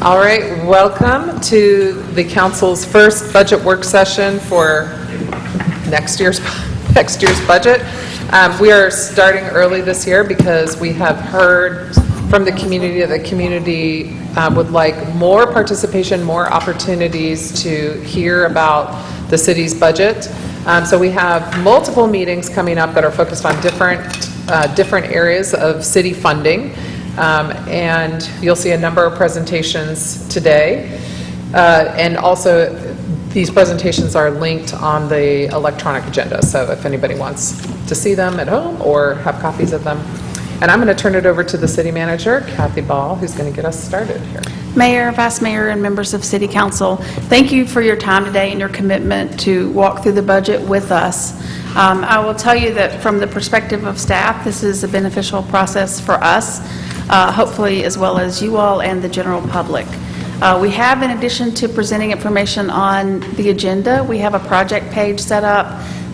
All right, welcome to the council's first budget work session for next year's budget. We are starting early this year because we have heard from the community that the community would like more participation, more opportunities to hear about the city's budget. So we have multiple meetings coming up that are focused on different areas of city funding. And you'll see a number of presentations today. And also, these presentations are linked on the electronic agenda. So if anybody wants to see them at home or have copies of them. And I'm going to turn it over to the city manager, Kathy Ball, who's going to get us started here. Mayor, Vice Mayor, and members of City Council, thank you for your time today and your commitment to walk through the budget with us. I will tell you that from the perspective of staff, this is a beneficial process for us, hopefully as well as you all and the general public. We have, in addition to presenting information on the agenda, we have a project page set up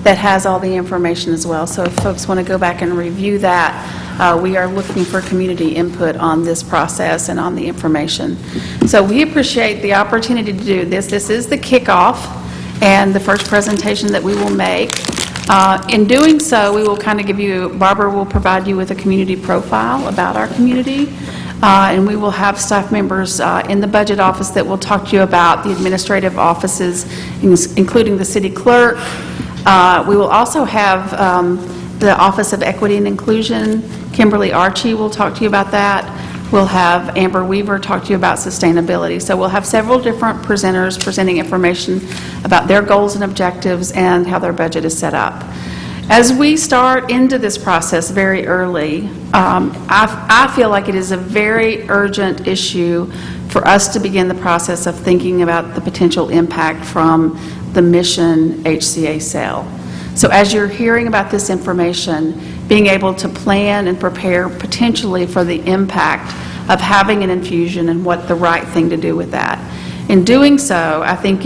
that has all the information as well. So if folks want to go back and review that, we are looking for community input on this process and on the information. So we appreciate the opportunity to do this. This is the kickoff and the first presentation that we will make. In doing so, we will kind of give you, Barbara will provide you with a community profile about our community, and we will have staff members in the budget office that will talk to you about the administrative offices, including the city clerk. We will also have the Office of Equity and Inclusion. Kimberly Archie will talk to you about that. We'll have Amber Weaver talk to you about sustainability. So we'll have several different presenters presenting information about their goals and objectives and how their budget is set up. As we start into this process very early, I feel like it is a very urgent issue for us to begin the process of thinking about the potential impact from the Mission HCA sale. So as you're hearing about this information, being able to plan and prepare potentially for the impact of having an infusion and what the right thing to do with that. In doing so, I think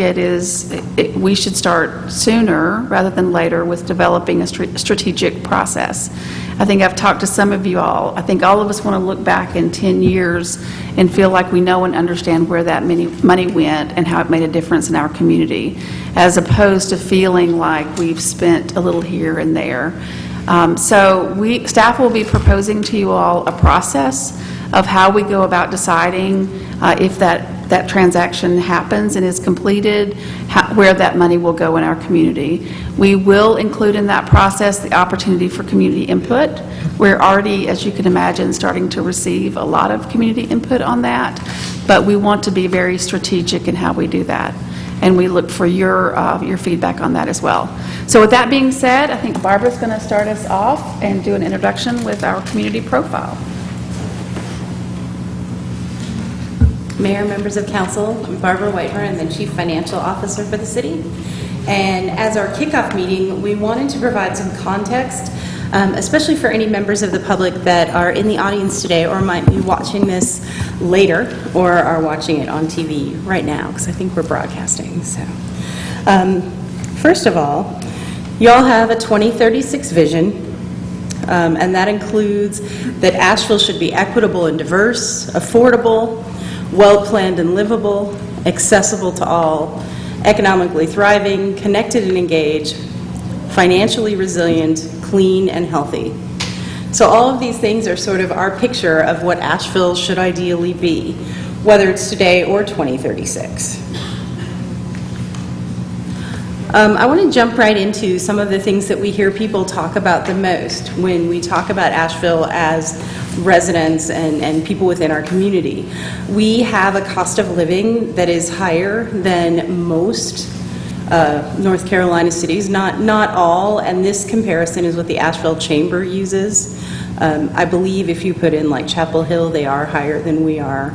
we should start sooner rather than later with developing a strategic process. I think I've talked to some of you all. I think all of us want to look back in 10 years and feel like we know and understand where that money went and how it made a difference in our community, as opposed to feeling like we've spent a little here and there. So staff will be proposing to you all a process of how we go about deciding if that transaction happens and is completed, where that money will go in our community. We will include in that process the opportunity for community input. We're already, as you can imagine, starting to receive a lot of community input on that, but we want to be very strategic in how we do that. And we look for your feedback on that as well. So with that being said, I think Barbara's going to start us off and do an introduction with our community profile. Mayor, members of council, I'm Barbara Whitemer. I'm the Chief Financial Officer for the city. And as our kickoff meeting, we wanted to provide some context, especially for any members of the public that are in the audience today or might be watching this later or are watching it on TV right now, because I think we're broadcasting. So, first of all, you all have a 2036 vision, and that includes that Asheville should be equitable and diverse, affordable, well-planned and livable, accessible to all, economically thriving, connected and engaged, financially resilient, clean and healthy. So all of these things are sort of our picture of what Asheville should ideally be, whether it's today or 2036. I want to jump right into some of the things that we hear people talk about the most when we talk about Asheville as residents and people within our community. We have a cost of living that is higher than most North Carolina cities, not all, and this comparison is what the Asheville Chamber uses. I believe if you put in like Chapel Hill, they are higher than we are.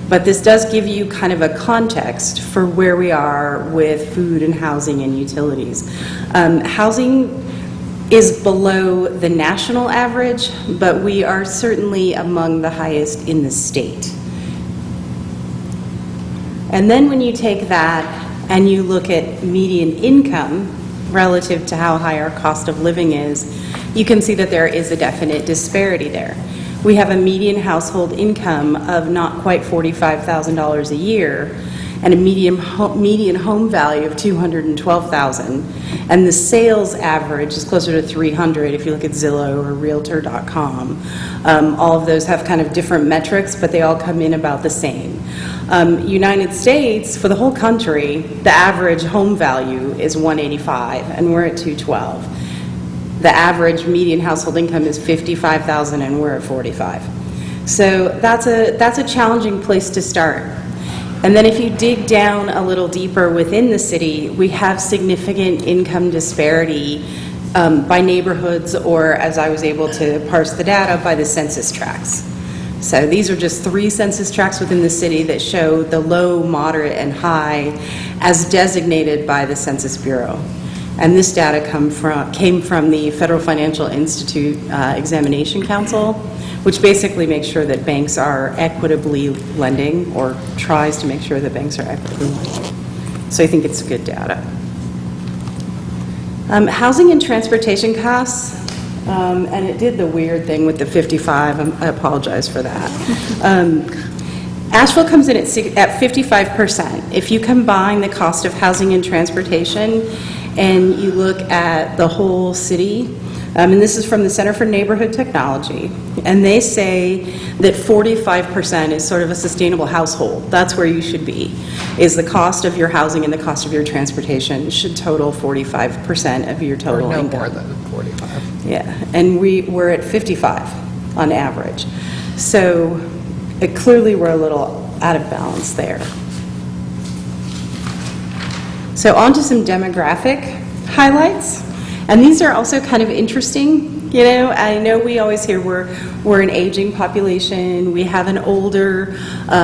But this does give you kind of a context for where we are with food and housing and utilities. Housing is below the national average, but we are certainly among the highest in the state. And then when you take that and you look at median income relative to how high our cost of living is, you can see that there is a definite disparity there. we have a median household income of not quite $45,000 a year and a median home value of $212,000. And the sales average is closer to $300 if you look at Zillow or Realtor.com. All of those have kind of different metrics, but they all come in about the same. United States, for the whole country, the average home value is $185, and we're at $212. The average median household income is $55,000, and we're at $45. So that's a challenging place to start. And then if you dig down a little deeper within the city, we have significant income disparity by neighborhoods, or as I was able to parse the data, by the census tracts. So these are just 3 census tracts within the city that show the low, moderate, and high as designated by the Census Bureau. And this data came from the Federal Financial Institute Examination Council, which basically makes sure that banks are equitably lending, or tries to make sure that banks are equitably lending. So I think it's good data. Housing and transportation costs, and it did the weird thing with the 55. I apologize for that. Asheville comes in at 55%. If you combine the cost of housing and transportation and you look at the whole city, and this is from the Center for Neighborhood Technology, and they say that 45% is sort of a sustainable household. That's where you should be, is the cost of your housing and the cost of your transportation should total 45% of your total income. Or no more than 45. Yeah, and we're at 55 on average. So clearly we're a little out of balance there. So on to some demographic highlights. And these are also kind of interesting. You know, I know we always hear we're an aging population. We have an older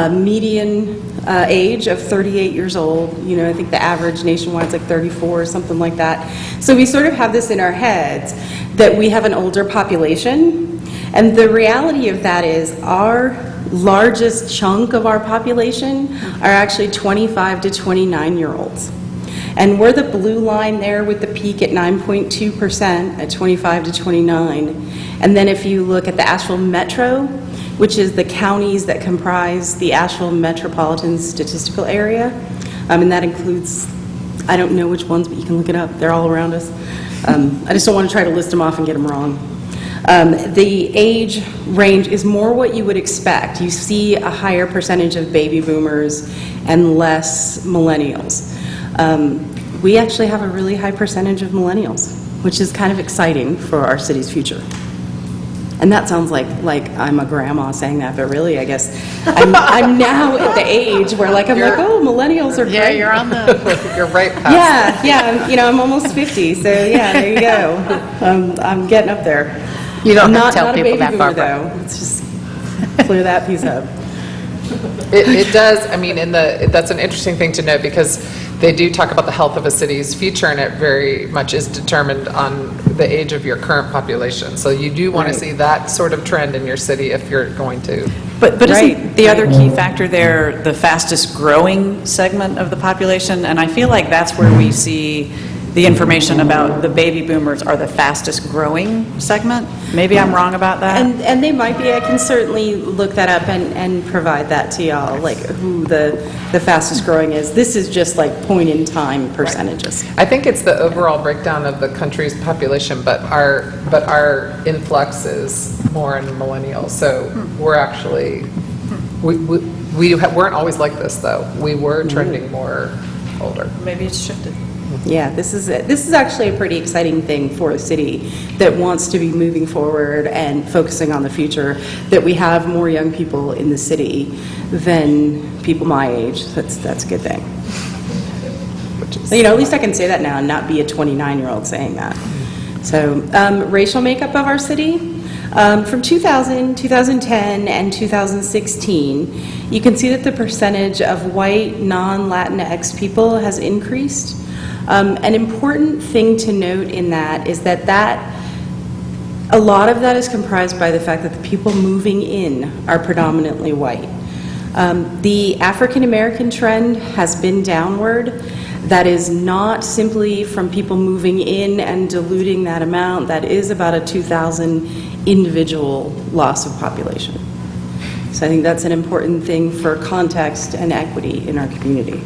median age of 38 years old. You know, I think the average nationwide is like 34 or something like that. So we sort of have this in our heads that we have an older population. And the reality of that is our largest chunk of our population are actually 25 to 29-year-olds. And we're the blue line there with the peak at 9.2% at 25 to 29. And then if you look at the Asheville Metro, which is the counties that comprise the Asheville Metropolitan Statistical Area, and that includes, I don't know which ones, but you can look it up. They're all around us. I just don't want to try to list them off and get them wrong. The age range is more what you would expect. You see a higher percentage of baby boomers and less millennials. We actually have a really high percentage of millennials, which is kind of exciting for our city's future. And that sounds like I'm a grandma saying that, but really, I guess I'm now at the age where I'm like, oh, millennials are great. Yeah, you're on the, you're right past. Yeah, you know, I'm almost 50, so yeah, there you go. I'm getting up there. You don't have Not to tell a people baby that, boomer, Barbara. though. Let's just clear that piece up. It does, I mean, that's an interesting thing to note, because they do talk about the health of a city's future, and it very much is determined on the age of your current population. So you do want to see that sort of trend in your city if you're going to. But isn't the other key factor there the fastest growing segment of the population? And I feel like that's where we see the information about the baby boomers are the fastest growing segment. Maybe I'm wrong about that. And they might be. I can certainly look that up and provide that to y'all, like who the fastest growing is. This is just like point in time percentages. I think it's the overall breakdown of the country's population, but our influx is more in millennials. So we're actually, we weren't always like this, though. We were trending more older. Maybe it's shifted. Yeah, this is actually a pretty exciting thing for a city that wants to be moving forward and focusing on the future, that we have more young people in the city than people my age. That's a good thing. You know, at least I can say that now and not be a 29-year-old saying that. So, racial makeup of our city. From 2000, 2010, and 2016, you can see that the percentage of white, non-Latinx people has increased. An important thing to note in that is that a lot of that is comprised by the fact that the people moving in are predominantly white. The African American trend has been downward. That is not simply from people moving in and diluting that amount. That is about a 2,000 individual loss of population. So I think that's an important thing for context and equity in our community.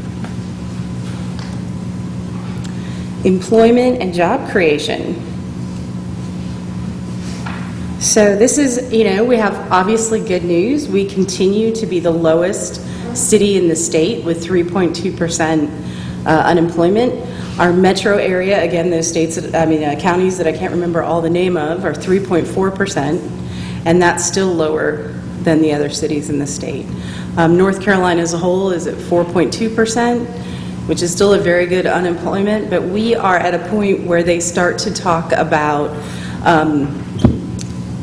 Employment and job creation. So this is, we have obviously good news. We continue to be the lowest city in the state with 3.2% unemployment. Our metro area, again, those counties that I can't remember all the name of, are 3.4%, and that's still lower than the other cities in the state. North Carolina as a whole is at 4.2%, which is still a very good unemployment, but we are at a point where they start to talk about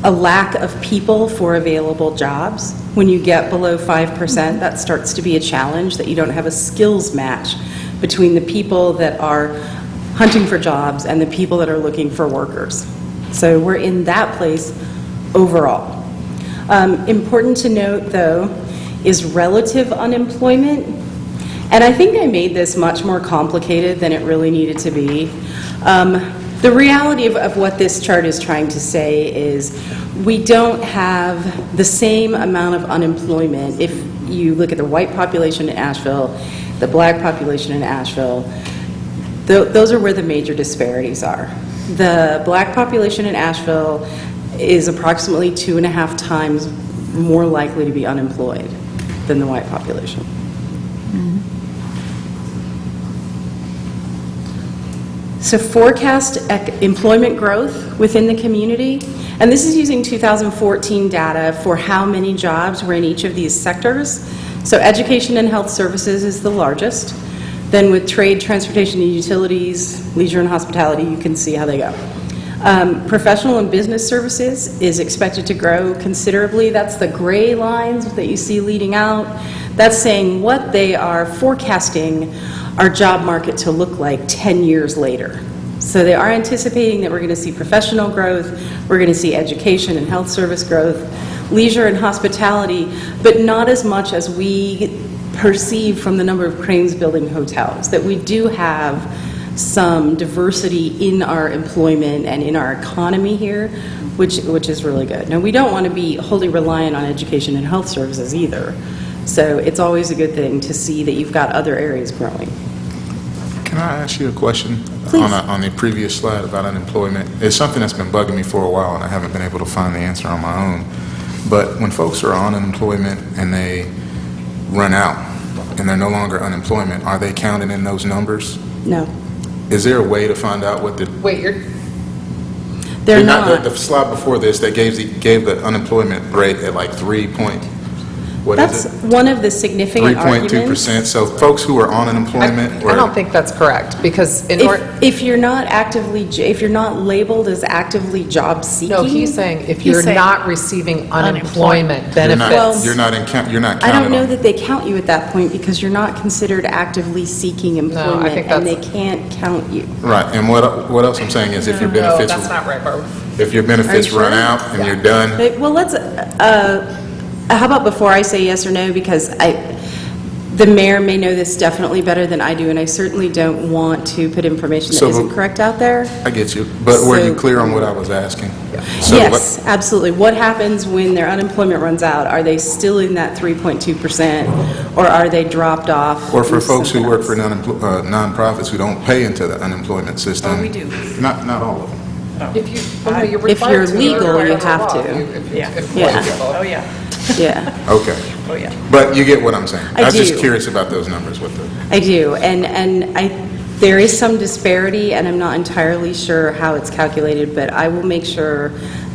a lack of people for available jobs. When you get below 5%, that starts to be a challenge, that you don't have a skills match between the people that are hunting for jobs and the people that are looking for workers. So we're in that place overall. Important to note, though, is relative unemployment. And I think I made this much more complicated than it really needed to be. The reality of what this chart is trying to say is we don't have the same amount of unemployment. If you look at the white population in Asheville, the black population in Asheville, those are where the major disparities are. The black population in Asheville is approximately 2.5 times more likely to be unemployed than the white population. So forecast employment growth within the community, and this is using 2014 data for how many jobs were in each of these sectors. So education and health services is the largest. Then with trade, transportation and utilities, leisure and hospitality, you can see how they go. Professional and business services is expected to grow considerably. That's the gray lines that you see leading out. That's saying what they are forecasting our job market to look like 10 years later. So they are anticipating that we're going to see professional growth, we're going to see education and health service growth, leisure and hospitality, but not as much as we perceive from the number of cranes building hotels, that we do have some diversity in our employment and in our economy here, which is really good. Now, we don't want to be wholly reliant on education and health services either. So it's always a good thing to see that you've got other areas growing. Can I ask you a question? Please. On the previous slide about unemployment? It's something that's been bugging me for a while, and I haven't been able to find the answer on my own. But when folks are on unemployment and they run out and they're no longer unemployment, are they counted in those numbers? No. Is there a way to find out what the... Wait, They're not. The slide before this, they gave the unemployment rate at like 3 point... What That's is it? one of the significant arguments. 3.2%. So folks who are on unemployment... I don't think that's correct, because If you're not labeled as actively job seeking. no, he's saying if you're saying not receiving unemployment benefits. You're not counted I don't know on. that they count you at that point because you're not considered actively seeking employment, think and they that's- can't count you. Right, and what else I'm saying is if your No, benefits... that's not right, Barbara. If your benefits Are you run sure? out and you're done... But, well, let's, how about before I say yes or no, because the mayor may know this definitely better than I do, and I certainly don't want to put information that So- isn't correct out there. I get you, but were you So- clear on what I was asking? So Yes, absolutely. What happens when their unemployment runs out? Are they still in that 3.2%, or are they dropped off? Or for into folks who something work else? for nonprofits who don't pay into the unemployment system? Oh, we do. Not all of them. You're If required you're to. legal, You're you required have law. to. If you Yeah. employ Yeah. people. Oh, yeah. Yeah. Okay. Oh, yeah. But you get what I'm saying. I was just do. curious about those numbers with the... I do, and there is some disparity, and I'm not entirely sure how it's calculated, but I will make sure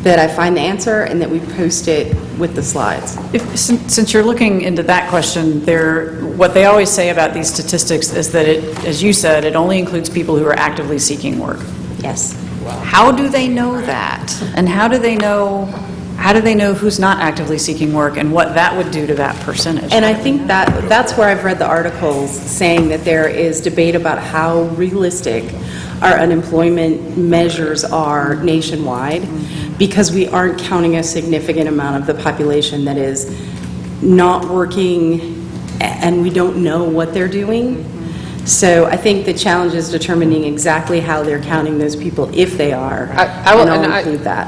that I find the answer and that we post it with the slides. Since you're looking into that question, what they always say about these statistics is that as you said, it only includes people who are actively seeking work. Yes. How do they know that? And how do they know who's not actively seeking work and what that would do to that percentage? And I think that's where I've read the articles saying that there is debate about how realistic our unemployment measures are nationwide, because we aren't counting a significant amount of the population that is not working and we don't know what they're doing. So I think the challenge is determining exactly how they're counting those people, if they are, I will- and I'll and I- include that.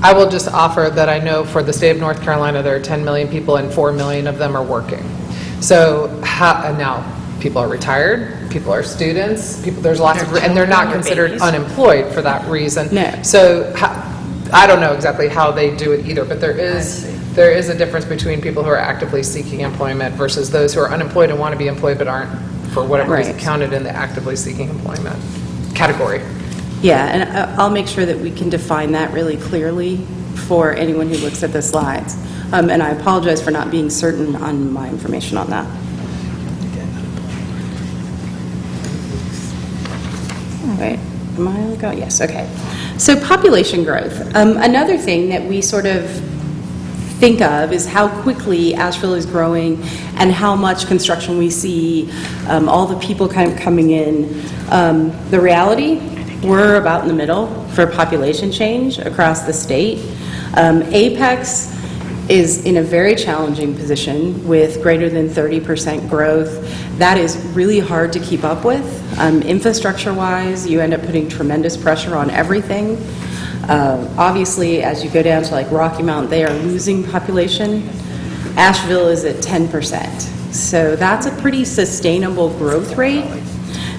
I will just offer that I know for the state of North Carolina, there are 10 million people and 4 million of them are working. So and now, people are retired, people are students, there's lots of, and they're not considered unemployed for that reason. No. So I don't know exactly how they do it either, but there is a difference between people who are actively seeking employment versus those who are unemployed and want to be employed but aren't, for whatever reason, Right. counted in the actively seeking employment category. Yeah, and I'll make sure that we can define that really clearly for anyone who looks at the slides. And I apologize for not being certain on my information on that. All right, am I going? Yes, okay. So population growth. Another thing that we sort of think of is how quickly Asheville is growing and how much construction we see, all the people kind of coming in. The reality, we're about in the middle for population change across the state. Apex is in a very challenging position with greater than 30% growth. That is really hard to keep up with. Infrastructure-wise, you end up putting tremendous pressure on everything. Obviously, as you go down to like Rocky Mount, they are losing population. Asheville is at 10%. So that's a pretty sustainable growth rate.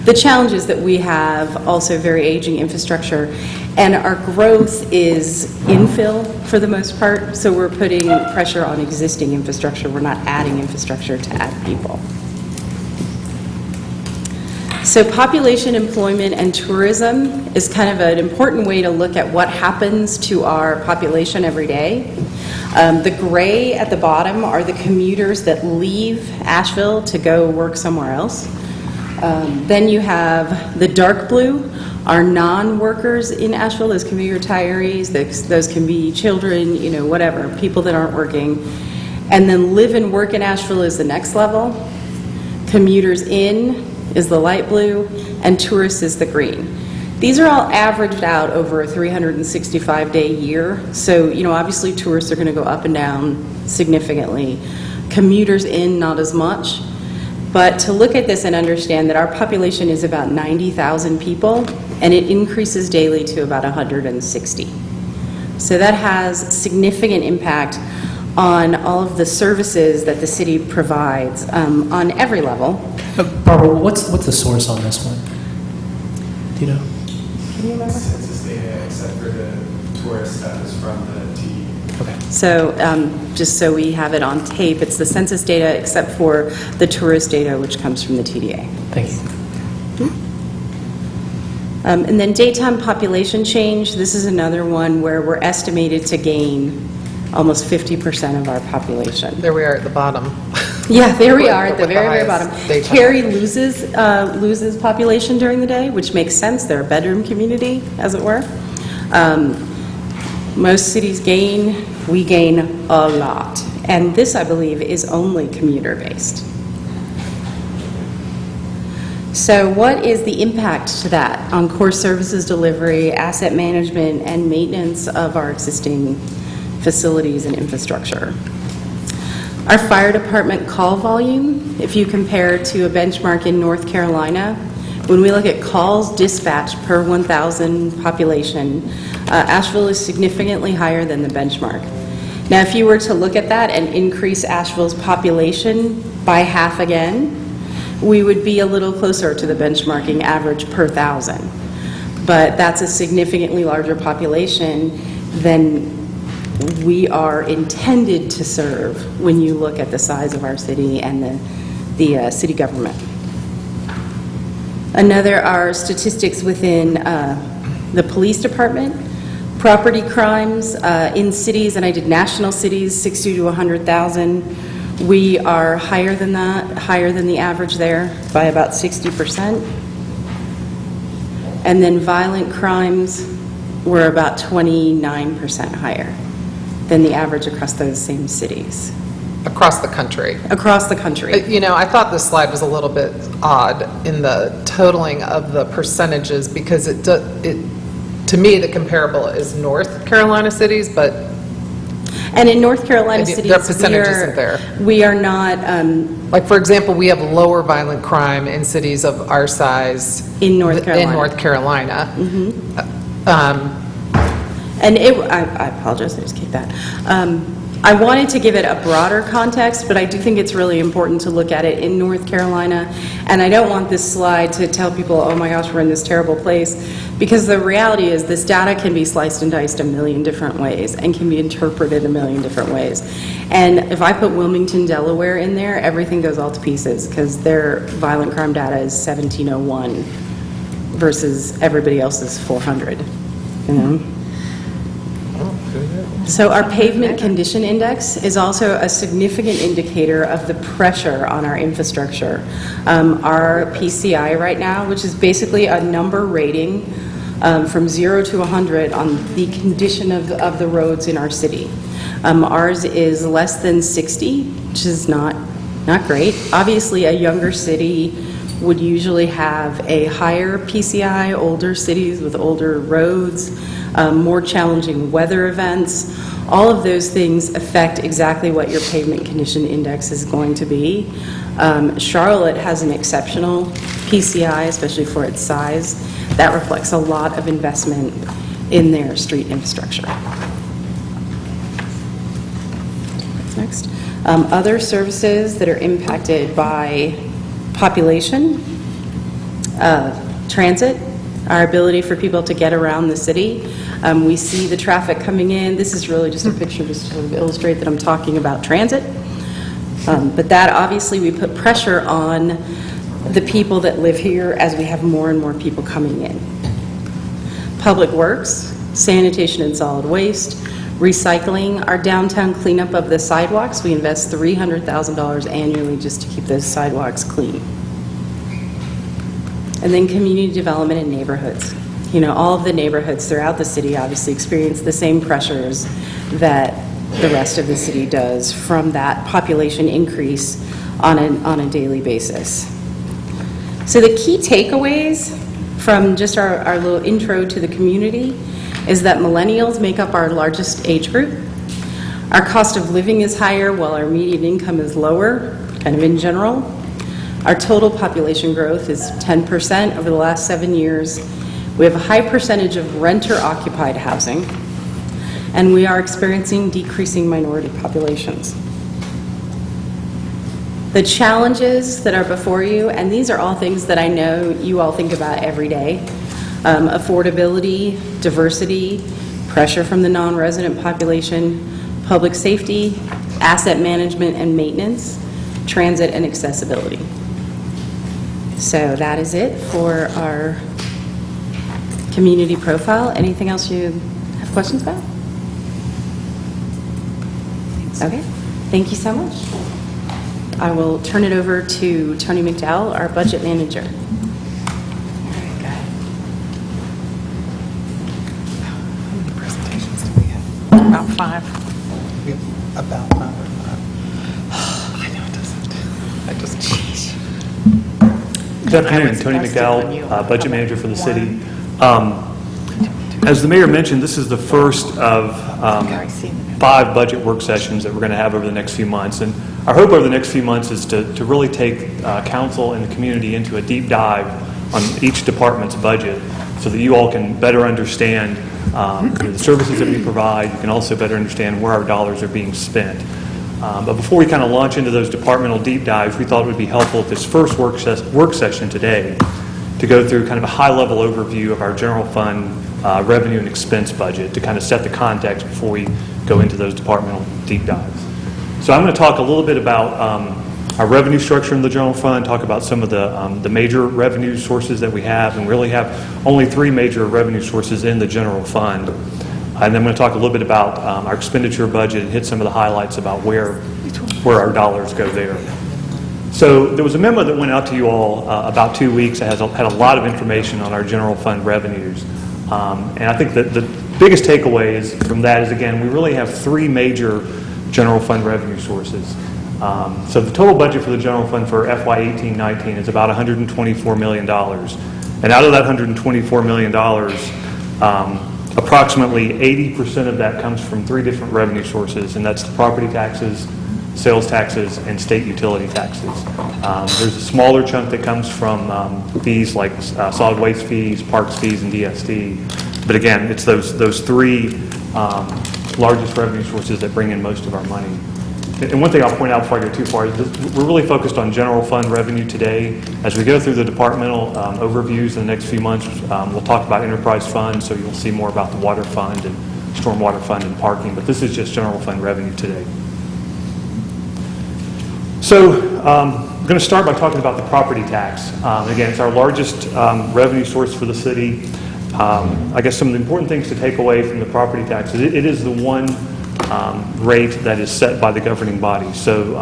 The challenge is that we have also very aging infrastructure, and our growth is infill for the most part, so we're putting pressure on existing infrastructure. We're not adding infrastructure to add people. So population, employment, and tourism is kind of an important way to look at what happens to our population every day. The gray at the bottom are the commuters that leave Asheville to go work somewhere else. Then you have the dark blue, are non-workers in Asheville. Those can be retirees, those can be children, you know, whatever, people that aren't working. And then live and work in Asheville is the next level. Commuters in is the light blue, and tourists is the green. These are all averaged out over a 365-day year. So, you know, obviously tourists are going to go up and down significantly. Commuters in, not as much. But to look at this and understand that our population is about 90,000 people, and it increases daily to about 160. So that has significant impact on all of the services that the city provides on every level. Barbara, what's the source on this one? Do you know? Can you remember? Census data, except for the tourist stuff is from the TD. Okay. So just so we have it on tape, it's the census data except for the tourist data, which comes from the TDA. Thank you. And then daytime population change, this is another one where we're estimated to gain almost 50% of our population. There we are at the bottom. Yeah, there we are at the With the very, very highest bottom. daytime. Cary loses population during the day, which makes sense. They're a bedroom community, as it were. Most cities gain, we gain a lot. And this, I believe, is only commuter-based. So what is the impact to that on core services delivery, asset management, and maintenance of our existing facilities and infrastructure? Our fire department call volume, if you compare to a benchmark in North Carolina, when we look at calls dispatched per 1,000 population, Asheville is significantly higher than the benchmark. Now, if you were to look at that and increase Asheville's population by half again, we would be a little closer to the benchmarking average per 1,000. But that's a significantly larger population than we are intended to serve when you look at the size of our city and the city government. Another are statistics within the police department. Property crimes in cities, and I did national cities, 60 to 100,000. We are higher than that, higher than the average there by about 60%. And then violent crimes were about 29% higher than the average across those same cities. Across the country. Across the country. You know, I thought this slide was a little bit odd in the totaling of the percentages because to me, the comparable is North Carolina cities, but And in North Carolina And cities, their percentage isn't there. we are not, Like, for example, we have lower violent crime in cities of our size. In North Carolina. In North Carolina. and I apologize, I just kicked that. I wanted to give it a broader context, but I do think it's really important to look at it in North Carolina. And I don't want this slide to tell people, oh my gosh, we're in this terrible place, because the reality is this data can be sliced and diced a million different ways and can be interpreted a million different ways. And if I put Wilmington, Delaware in there, everything goes all to pieces, because their violent crime data is 1701 versus everybody else's 400, you know? So our pavement condition index is also a significant indicator of the pressure on our infrastructure. Our PCI right now, which is basically a number rating from 0 to 100 on the condition of the roads in our city. Ours is less than 60, which is not great. Obviously, a younger city would usually have a higher PCI, older cities with older roads, more challenging weather events. All of those things affect exactly what your pavement condition index is going to be. Charlotte has an exceptional PCI, especially for its size. That reflects a lot of investment in their street infrastructure. Next. Other services that are impacted by population, transit, our ability for people to get around the city. We see the traffic coming in. This is really just a picture just to sort of illustrate that I'm talking about transit. But that obviously we put pressure on the people that live here as we have more and more people coming in. Public works, sanitation and solid waste, recycling, our downtown cleanup of the sidewalks. We invest $300,000 annually just to keep those sidewalks clean. And then community development in neighborhoods. You know, all of the neighborhoods throughout the city obviously experience the same pressures that the rest of the city does from that population increase on a daily basis. So the key takeaways from just our little intro to the community is that millennials make up our largest age group. Our cost of living is higher while our median income is lower, kind of in general. Our total population growth is 10% over the last 7 years. We have a high percentage of renter-occupied housing, and we are experiencing decreasing minority populations. The challenges that are before you, and these are all things that I know you all think about every day: affordability, diversity, pressure from the non-resident population, public safety, asset management and maintenance, transit, and accessibility. So that is it for our community profile. Anything else you have questions about? Okay, thank you so much. I will turn it over to Tony McDowell, our budget manager. How many presentations do we have? About 5. We have about 5 or 5. I know it doesn't. I just, jeez. Good afternoon, Tony McDowell, Budget Manager for the city. As the mayor mentioned, this is the first of 5 budget work sessions that we're going to have over the next few months. And our hope over the next few months is to really take council and the community into a deep dive on each department's budget so that you all can better understand the services that we provide. You can also better understand where our dollars are being spent. But before we kind of launch into those departmental deep dives, we thought it would be helpful at this first work session today to go through kind of a high-level overview of our general fund revenue and expense budget to kind of set the context before we go into those departmental deep dives. So I'm going to talk a little bit about our revenue structure in the general fund, talk about some of the major revenue sources that we have, and we really have only 3 major revenue sources in the general fund. And then I'm going to talk a little bit about our expenditure budget and hit some of the highlights about where our dollars go there. So there was a memo that went out to you all about 2 weeks that had a lot of information on our general fund revenues. And I think that the biggest takeaways from that is, again, we really have 3 major general fund revenue sources. So the total budget for the general fund for FY 18-19 is about $124 million. And out of that $124 million, Approximately 80% of that comes from 3 different revenue sources, and that's the property taxes, sales taxes, and state utility taxes. There's a smaller chunk that comes from fees like solid waste fees, parks fees, and DSD. But again, it's those 3 largest revenue sources that bring in most of our money. And one thing I'll point out before I go too far is we're really focused on general fund revenue today. As we go through the departmental overviews in the next few months, we'll talk about enterprise funds, so you'll see more about the water fund and stormwater fund and parking, but this is just general fund revenue today. So I'm going to start by talking about the property tax. Again, it's our largest revenue source for the city. I guess some of the important things to take away from the property tax is it is the one rate that is set by the governing body. So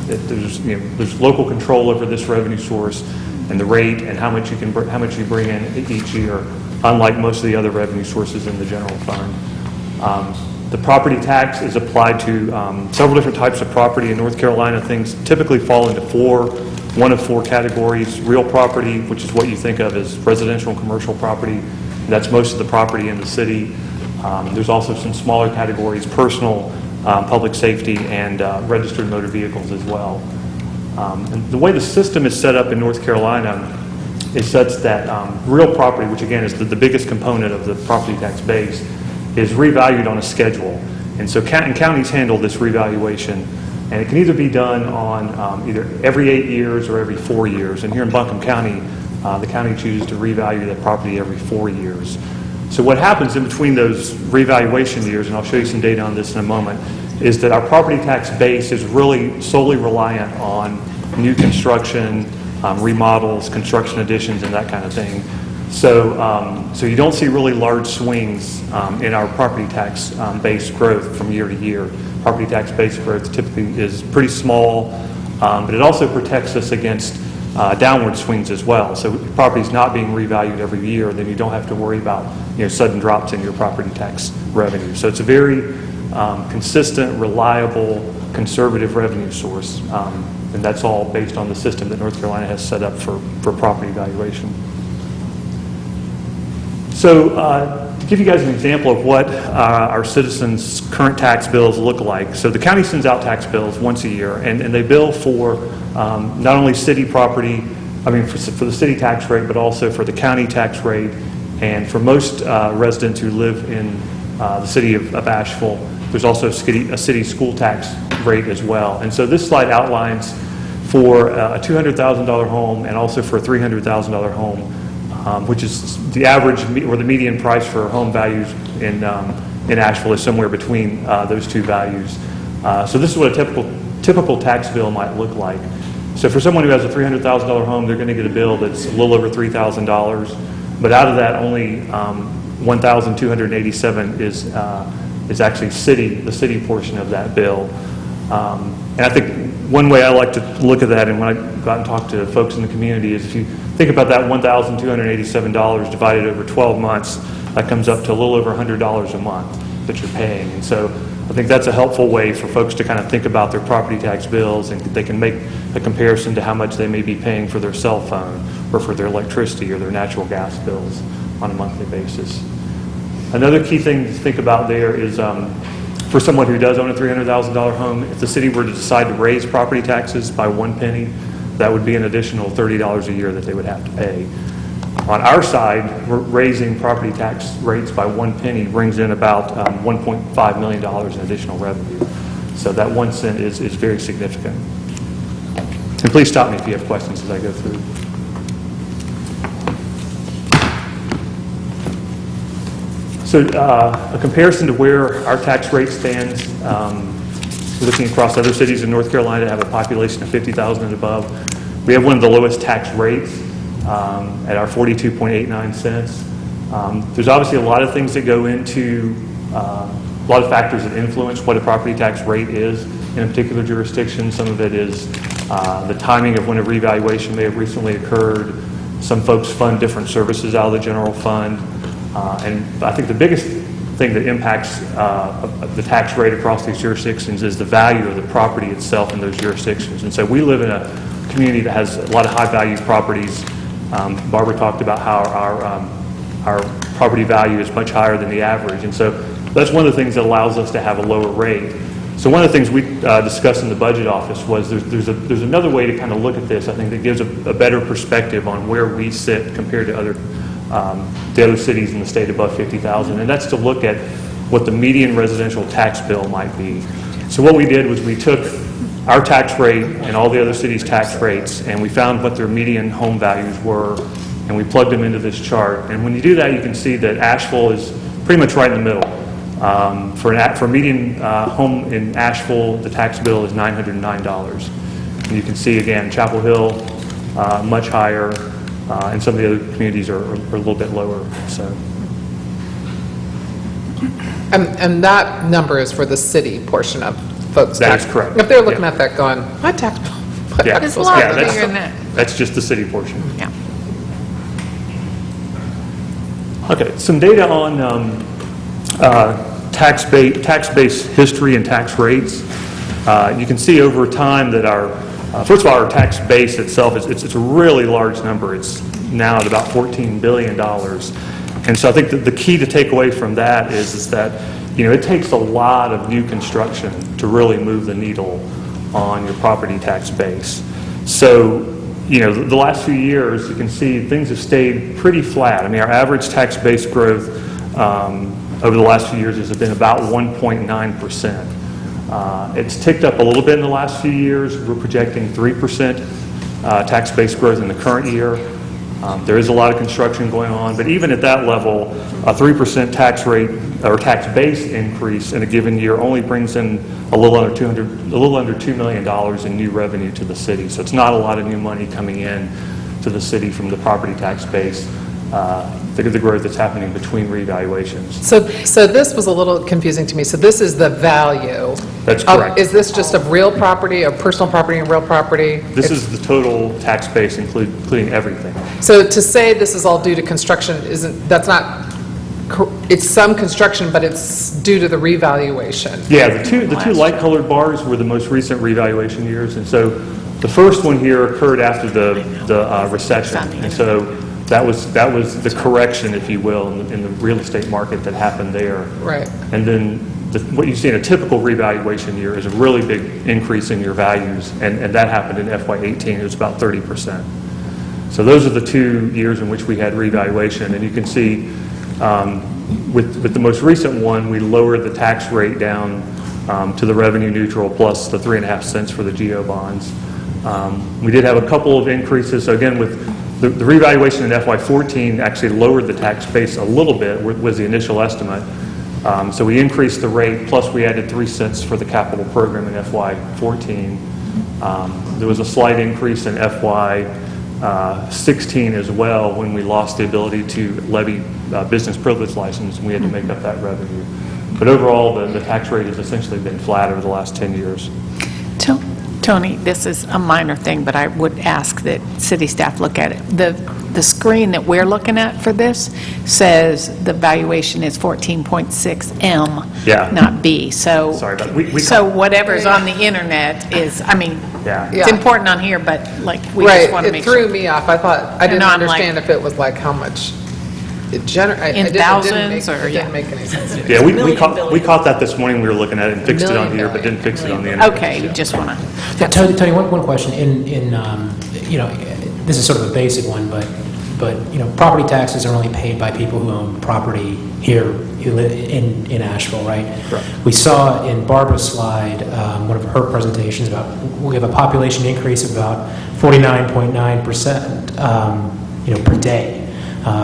there's local control over this revenue source and the rate and how much you bring in each year, unlike most of the other revenue sources in the general fund. The property tax is applied to several different types of property in North Carolina. Things typically fall into one of four categories: real property, which is what you think of as residential and commercial property. That's most of the property in the city. There's also some smaller categories: personal, public safety, and registered motor vehicles as well. And the way the system is set up in North Carolina is such that real property, which again is the biggest component of the property tax base, is revalued on a schedule. And so counties handle this revaluation, and it can either be done on either every 8 years or every 4 years. And here in Buncombe County, the county chooses to revalue that property every 4 years. So what happens in between those revaluation years, and I'll show you some data on this in a moment, is that our property tax base is really solely reliant on new construction, remodels, construction additions, and that kind of thing. So you don't see really large swings in our property tax base growth from year to year. Property tax base growth typically is pretty small, but it also protects us against downward swings as well. So if property is not being revalued every year, then you don't have to worry about sudden drops in your property tax revenue. So it's a very consistent, reliable, conservative revenue source, and that's all based on the system that North Carolina has set up for property valuation. So to give you guys an example of what our citizens' current tax bills look like. So the county sends out tax bills once a year, and they bill for not only city property, for the city tax rate, but also for the county tax rate. And for most residents who live in the city of Asheville, there's also a city school tax rate as well. And so this slide outlines for a $200,000 home and also for a $300,000 home, which is the average or the median price for home values in Asheville is somewhere between those two values. So this is what a typical tax bill might look like. So for someone who has a $300,000 home, they're going to get a bill that's a little over $3,000, but out of that, only $1,287 is actually the city portion of that bill. And I think one way I like to look at that, and when I go out and talk to folks in the community, is if you think about that $1,287 divided over 12 months, that comes up to a little over $100 a month that you're paying. And so I think that's a helpful way for folks to kind of think about their property tax bills, and they can make a comparison to how much they may be paying for their cell phone or for their electricity or their natural gas bills on a monthly basis. Another key thing to think about there is for someone who does own a $300,000 home, if the city were to decide to raise property taxes by 1 penny, that would be an additional $30 a year that they would have to pay. On our side, we're raising property tax rates by 1 penny brings in about $1.5 million in additional revenue. So that 1 cent is very significant. And please stop me if you have questions as I go through. So a comparison to where our tax rate stands, looking across other cities in North Carolina that have a population of 50,000 and above, we have one of the lowest tax rates at our 42.89 cents. There's obviously a lot of things that go into, a lot of factors that influence what a property tax rate is in a particular jurisdiction. Some of it is the timing of when a revaluation may have recently occurred. Some folks fund different services out of the general fund. And I think the biggest thing that impacts the tax rate across these jurisdictions is the value of the property itself in those jurisdictions. And so we live in a community that has a lot of high-value properties. Barbara talked about how our property value is much higher than the average. And so that's one of the things that allows us to have a lower rate. So one of the things we discussed in the budget office was there's another way to kind of look at this, I think, that gives a better perspective on where we sit compared to the other cities in the state above 50,000, and that's to look at what the median residential tax bill might be. So what we did was we took our tax rate and all the other cities' tax rates, and we found what their median home values were, and we plugged them into this chart. And when you do that, you can see that Asheville is pretty much right in the middle. For a median home in Asheville, the tax bill is $909. And you can see, again, Chapel Hill, much higher, and some of the other communities are a little bit lower. So. And that number is for the city portion of folks' That tax. is correct. If they're looking Yeah. at that going, my tax bill. my Yeah. tax It's a bill's lot higher than bigger that." than that. That's just the city portion. Yeah. Okay, some data on tax base history and tax rates. You can see over time that first of all, our tax base itself, it's a really large number. It's now at about $14 billion. And so I think that the key to take away from that is that, it takes a lot of new construction to really move the needle on your property tax base. So, the last few years, you can see things have stayed pretty flat. I mean, our average tax base growth over the last few years has been about 1.9%. It's ticked up a little bit in the last few years. We're projecting 3% tax base growth in the current year. There is a lot of construction going on, but even at that level, a 3% tax rate or tax base increase in a given year only brings in a little under $2 million in new revenue to the city. So it's not a lot of new money coming in to the city from the property tax base. The growth that's happening between revaluations. So this was a little confusing to me. So this is the value. That's of- correct. Is this just of real property, of personal property and real property? This is the total tax base, including everything. So to say this is all due to construction it's some construction, but it's due to the revaluation. Yeah, the two light-colored bars were the most recent revaluation years, and so the first one here occurred after the recession, and so that was the correction, if you will, in the real estate market that happened there. Right. And then what you see in a typical revaluation year is a really big increase in your values, and that happened in FY18. It was about 30%. So those are the 2 years in which we had revaluation, and you can see with the most recent one, we lowered the tax rate down to the revenue neutral plus the 3.5 cents for the GO bonds. We did have a couple of increases. So again, with the revaluation in FY14 actually lowered the tax base a little bit, was the initial estimate. So we increased the rate, plus we added 3 cents for the capital program in FY14. There was a slight increase in FY16 as well when we lost the ability to levy business privilege license, and we had to make up that revenue. But overall, the tax rate has essentially been flat over the last 10 years. Tony, this is a minor thing, but I would ask that city staff look at it. The screen that we're looking at for this says the valuation is 14.6 M, Yeah. not B. So, Sorry about that. so whatever's on the internet is, Yeah. it's important on here, but we Right, just want to it make threw sure. me off. I thought, I didn't No, I'm like- understand if it was like how much it generated. In thousands or- It yeah. didn't make any sense to me. Yeah, we caught that this morning. We were looking at it and fixed it on Million here, but billion. didn't fix it on the internet. Okay, you Yeah. just want to. Tony, one question. This is sort of a basic one, but property taxes are only paid by people who own property here, who live in Asheville, right? Correct. We saw in Barbara's slide, one of her presentations about, we have a population increase of about 49.9%, per day.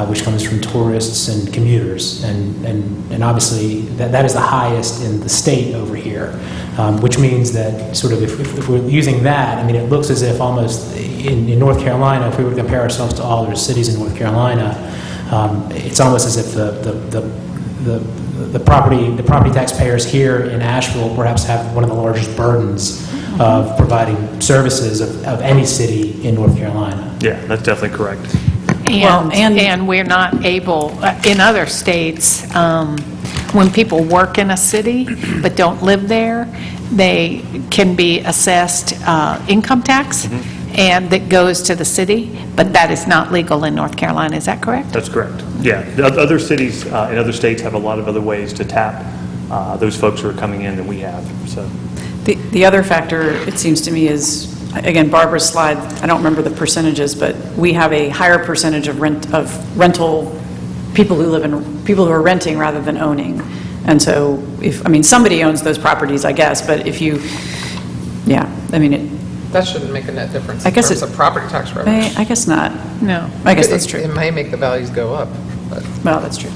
Which comes from tourists and commuters, and obviously that is the highest in the state over here, which means that sort of if we're using that, it looks as if almost in North Carolina, if we were to compare ourselves to all the cities in North Carolina, it's almost as if the property taxpayers here in Asheville perhaps have one of the largest burdens of providing services of any city in North Carolina. Yeah, that's definitely correct. And we're not able, in other states, when people work in a city but don't live there, they can be assessed income tax, and that goes to the city, but that is not legal in North Carolina, is that correct? That's correct. Yeah. The other cities in other states have a lot of other ways to tap those folks who are coming in than we have, so. The other factor, it seems to me, is, again, Barbara's slide, I don't remember the percentages, but we have a higher percentage of rental people who are renting rather than owning. And so, somebody owns those properties, I guess, but if you, That shouldn't make a net difference I in guess terms of property tax revenue. I guess not. No. I guess that's true. It may make the values go up, but... Well, that's true.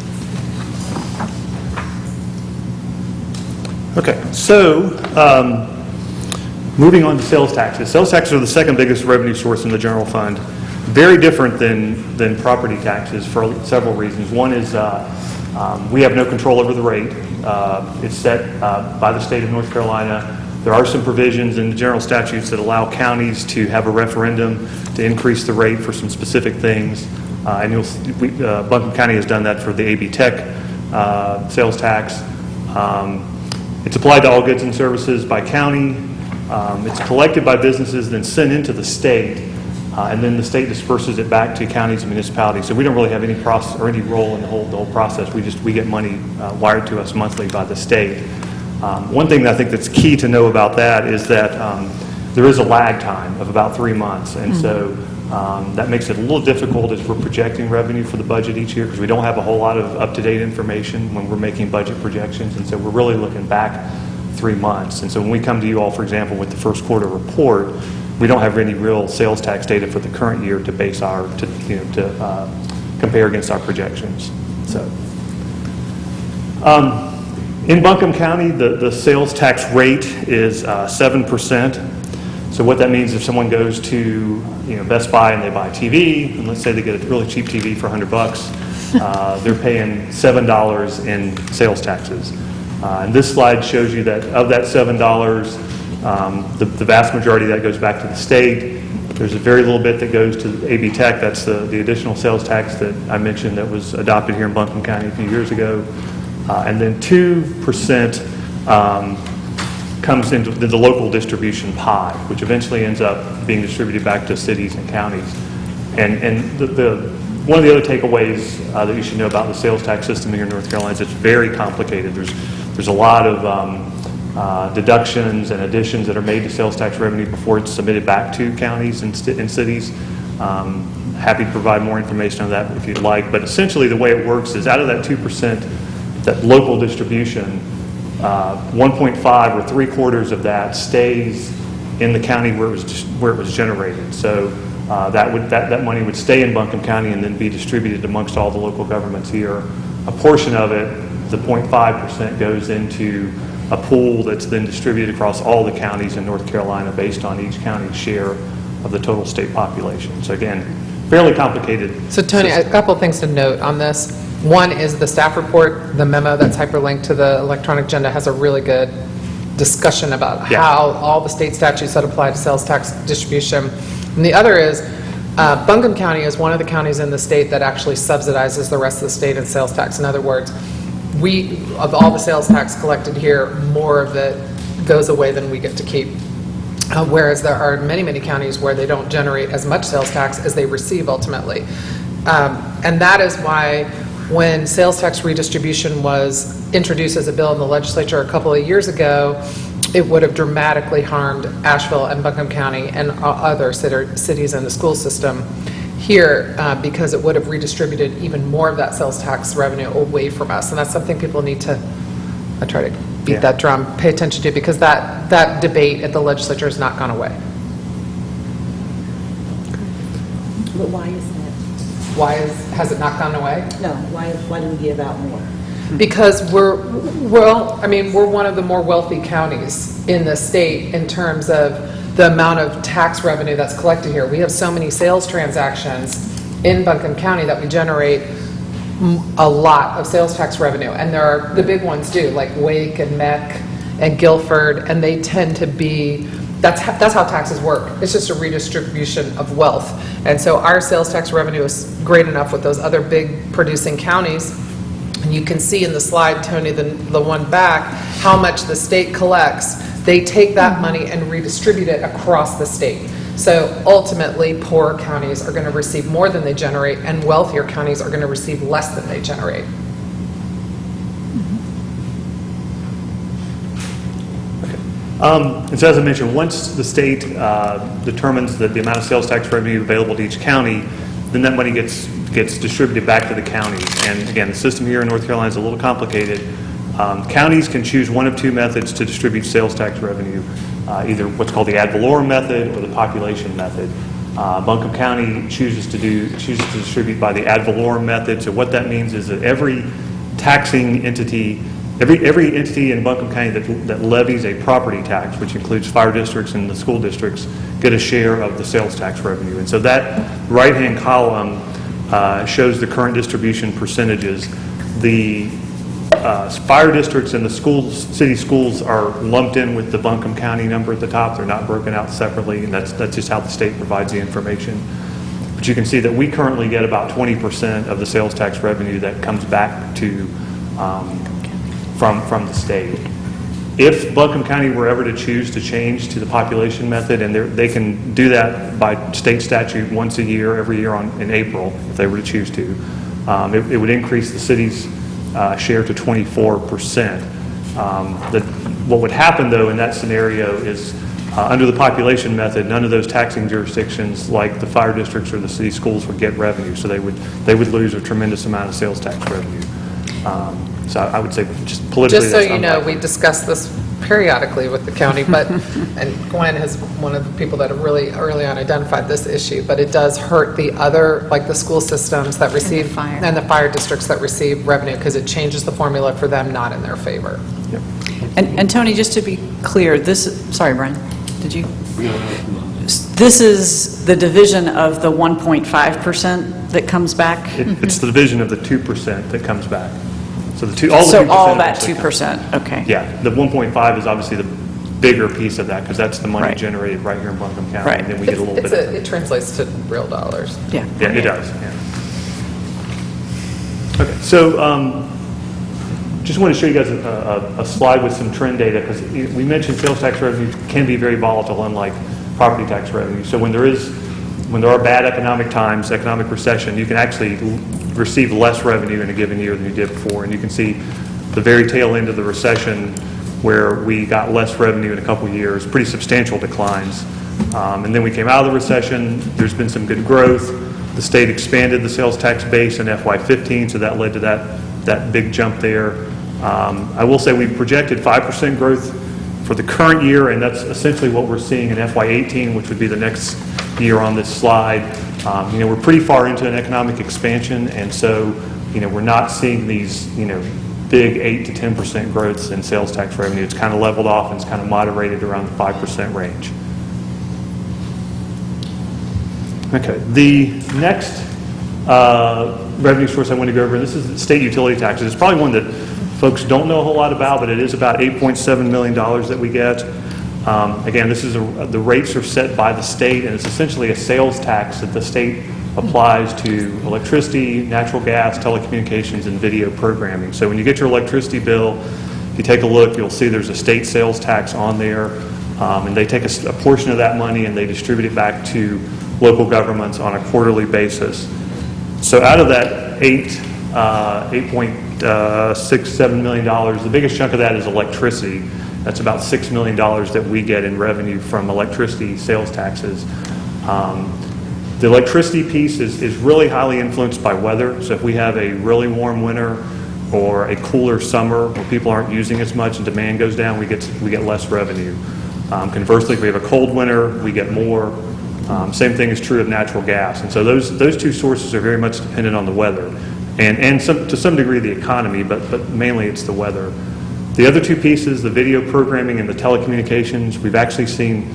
Okay, so moving on to sales taxes. Sales taxes are the second biggest revenue source in the general fund. Very different than property taxes for several reasons. One is we have no control over the rate. It's set by the state of North Carolina. There are some provisions in the general statutes that allow counties to have a referendum to increase the rate for some specific things. And Buncombe County has done that for the AB Tech sales tax. It's applied to all goods and services by county. It's collected by businesses, then sent into the state, and then the state disperses it back to counties and municipalities. So we don't really have any process or any role in the whole process. We get money wired to us monthly by the state. One thing that I think that's key to know about that is that there is a lag time of about 3 months, and so that makes it a little difficult as we're projecting revenue for the budget each year, because we don't have a whole lot of up-to-date information when we're making budget projections, and so we're really looking back 3 months. And so when we come to you all, for example, with the first quarter report, we don't have any real sales tax data for the current year to base to compare against our projections. So in Buncombe County, the sales tax rate is 7%. So what that means, if someone goes to Best Buy and they buy a TV, and let's say they get a really cheap TV for $100, they're paying $7 in sales taxes. And this slide shows you that of that $7, the vast majority of that goes back to the state. There's a very little bit that goes to AB Tech. That's the additional sales tax that I mentioned that was adopted here in Buncombe County a few years ago. And then 2% comes into the local distribution pie, which eventually ends up being distributed back to cities and counties. And one of the other takeaways that you should know about the sales tax system here in North Carolina is it's very complicated. There's a lot of deductions and additions that are made to sales tax revenue before it's submitted back to counties and cities. Happy to provide more information on that if you'd like. But essentially the way it works is out of that 2%, that local distribution, 1.5 or 3/4 of that stays in the county where it was generated. So that money would stay in Buncombe County and then be distributed amongst all the local governments here. A portion of it, the 0.5%, goes into a pool that's then distributed across all the counties in North Carolina based on each county's share of the total state population. So again, fairly complicated. So Tony, a couple of things to note on this. One is the staff report, the memo that's hyperlinked to the electronic agenda, has a really good discussion about how all the state statutes that apply to sales tax distribution. And the other is Buncombe County is one of the counties in the state that actually subsidizes the rest of the state in sales tax. In other words, of all the sales tax collected here, more of it goes away than we get to keep. Whereas there are many, many counties where they don't generate as much sales tax as they receive ultimately. And that is why when sales tax redistribution was introduced as a bill in the legislature a couple of years ago, it would have dramatically harmed Asheville and Buncombe County and other cities in the school system here because it would have redistributed even more of that sales tax revenue away from us. And that's something people need to, I try to beat that drum, pay attention to, because that debate at the legislature has not gone away. But why is that? Has it not gone away? No, why do we give out more? Because we're one of the more wealthy counties in the state in terms of the amount of tax revenue that's collected here. We have so many sales transactions in Buncombe County that we generate a lot of sales tax revenue. And there are the big ones do, like Wake and Meck and Guilford, and they tend to be, that's how taxes work. It's just a redistribution of wealth. And so our sales tax revenue is great enough with those other big producing counties. And you can see in the slide, Tony, the one back, how much the state collects. They take that money and redistribute it across the state. So ultimately, poorer counties are going to receive more than they generate, and wealthier counties are going to receive less than they generate. And so as I mentioned, once the state determines that the amount of sales tax revenue available to each county, then that money gets distributed back to the counties. And again, the system here in North Carolina is a little complicated. Counties can choose one of two methods to distribute sales tax revenue, either what's called the ad valorem method or the population method. Buncombe County chooses to distribute by the ad valorem method. So what that means is that every taxing entity, every entity in Buncombe County that levies a property tax, which includes fire districts and the school districts, get a share of the sales tax revenue. And so that right-hand column shows the current distribution percentages. The fire districts and the city schools are lumped in with the Buncombe County number at the top. They're not broken out separately, and that's just how the state provides the information. But you can see that we currently get about 20% of the sales tax revenue that comes back to from the state. If Buncombe County were ever to choose to change to the population method, and they can do that by state statute once a year, every year in April, if they were to choose to, it would increase the city's share to 24%. What would happen, though, in that scenario is under the population method, none of those taxing jurisdictions, like the fire districts or the city schools, would get revenue, so they would lose a tremendous amount of sales tax revenue. So I would say just politically, Just so that's you know, unlikely. we discuss this periodically with the county, but, and Gwen is one of the people that have really early on identified this issue, but it does hurt the other, like the school systems that receive, and the fire districts that receive revenue, because it changes the formula for them, not in their favor. Yep. And Tony, just to be clear, sorry, Brian, did you? This is the division of the 1.5% that comes back? It's the division of the 2% that comes back. So all that eventually 2%, comes. okay. Yeah, the 1.5 is obviously the bigger piece of that, because that's the money Right. generated right here in Buncombe County. Right. And then we get a little bit of it. It translates to real dollars. Yeah. Yeah, it does, yeah. Okay, so just want to show you guys a slide with some trend data, because we mentioned sales tax revenue can be very volatile, unlike property tax revenue. So when there are bad economic times, economic recession, you can actually receive less revenue in a given year than you did before. And you can see the very tail end of the recession, where we got less revenue in a couple of years, pretty substantial declines. And then we came out of the recession. There's been some good growth. The state expanded the sales tax base in FY15, so that led to that big jump there. I will say we projected 5% growth for the current year, and that's essentially what we're seeing in FY18, which would be the next year on this slide. We're pretty far into an economic expansion, and so, we're not seeing these, big 8 to 10% growths in sales tax revenue. It's kind of leveled off, and it's kind of moderated around the 5% range. Okay, the next revenue source I want to go over, and this is state utility taxes. It's probably one that folks don't know a whole lot about, but it is about $8.7 million that we get. Again, this is the rates are set by the state, and it's essentially a sales tax that the state applies to electricity, natural gas, telecommunications, and video programming. So when you get your electricity bill, if you take a look, you'll see there's a state sales tax on there, and they take a portion of that money and they distribute it back to local governments on a quarterly basis. So out of that $8.67 million, the biggest chunk of that is electricity. That's about $6 million that we get in revenue from electricity sales taxes. The electricity piece is really highly influenced by weather. So if we have a really warm winter or a cooler summer where people aren't using as much and demand goes down, we get less revenue. Conversely, if we have a cold winter, we get more. Same thing is true of natural gas. And so those two sources are very much dependent on the weather, and to some degree the economy, but mainly it's the weather. The other two pieces, the video programming and the telecommunications, we've actually seen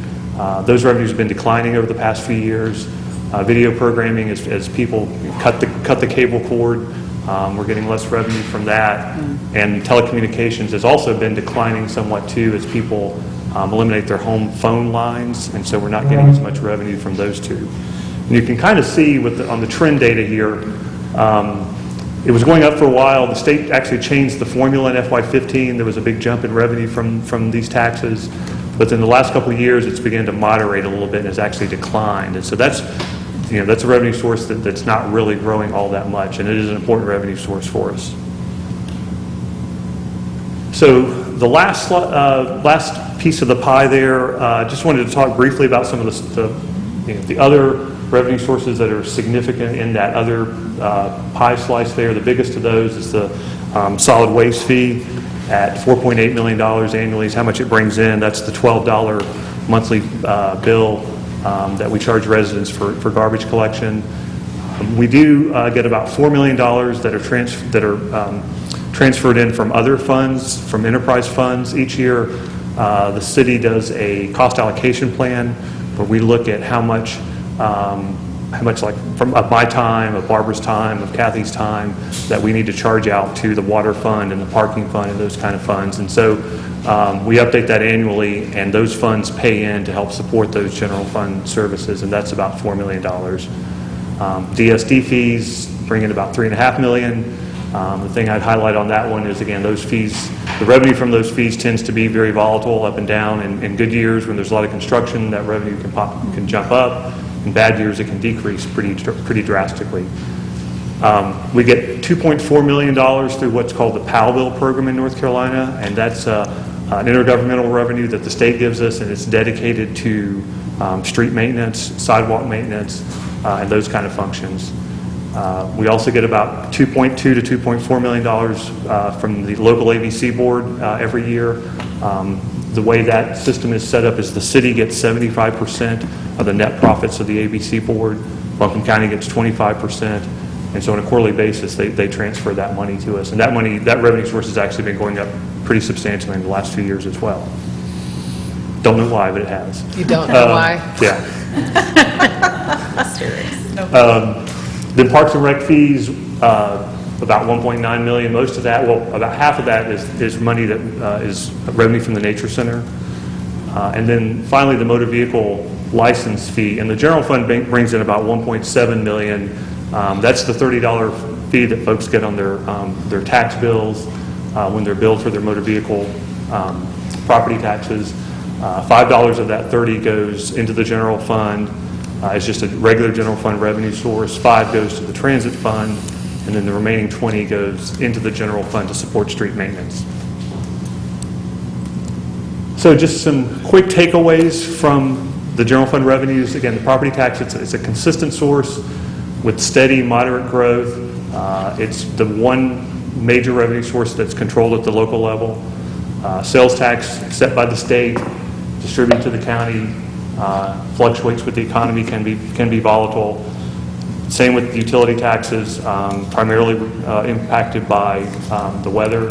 those revenues have been declining over the past few years. Video programming, as people cut the cable cord, we're getting less revenue from that. And telecommunications has also been declining somewhat too, as people eliminate their home phone lines, and so we're not getting as much revenue from those two. And you can kind of see on the trend data here, it was going up for a while. The state actually changed the formula in FY15. There was a big jump in revenue from these taxes. But in the last couple of years, it's begun to moderate a little bit and has actually declined. And so that's a revenue source that's not really growing all that much, and it is an important revenue source for us. So the last piece of the pie there, just wanted to talk briefly about some of the other revenue sources that are significant in that other pie slice there. The biggest of those is the solid waste fee at $4.8 million annually is how much it brings in. That's the $12 monthly bill that we charge residents for garbage collection. We do get about $4 million that are transferred in from other funds, from enterprise funds. Each year, the city does a cost allocation plan where we look at how much like of my time, of Barbara's time, of Kathy's time that we need to charge out to the water fund and the parking fund and those kind of funds. And so we update that annually, and those funds pay in to help support those general fund services, and that's about $4 million. DSD fees bring in about $3.5 million. The thing I'd highlight on that one is, again, those fees, the revenue from those fees tends to be very volatile, up and down. In good years, when there's a lot of construction, that revenue can jump up. In bad years, it can decrease pretty drastically. We get $2.4 million through what's called the Powellville program in North Carolina, and that's an intergovernmental revenue that the state gives us, and it's dedicated to street maintenance, sidewalk maintenance, and those kind of functions. We also get about $2.2 to $2.4 million from the local ABC board every year. The way that system is set up is the city gets 75% of the net profits of the ABC board. Buncombe County gets 25%. And so on a quarterly basis, they transfer that money to us. And that revenue source has actually been going up pretty substantially in the last few years as well. Don't know why, but it has. You don't know why? Yeah. Then Parks and Rec fees, about $1.9 million. Most of that, well, about half of that is money that is revenue from the Nature Center. And then finally, the motor vehicle license fee. And the general fund brings in about $1.7 million. That's the $30 fee that folks get on their tax bills when they're billed for their motor vehicle property taxes. $5 of that 30 goes into the general fund. It's just a regular general fund revenue source. 5 goes to the transit fund, and then the remaining 20 goes into the general fund to support street maintenance. So just some quick takeaways from the general fund revenues. Again, the property tax, it's a consistent source with steady, moderate growth. It's the one major revenue source that's controlled at the local level. Sales tax set by the state, distributed to the county, fluctuates with the economy, can be volatile. Same with utility taxes, primarily impacted by the weather.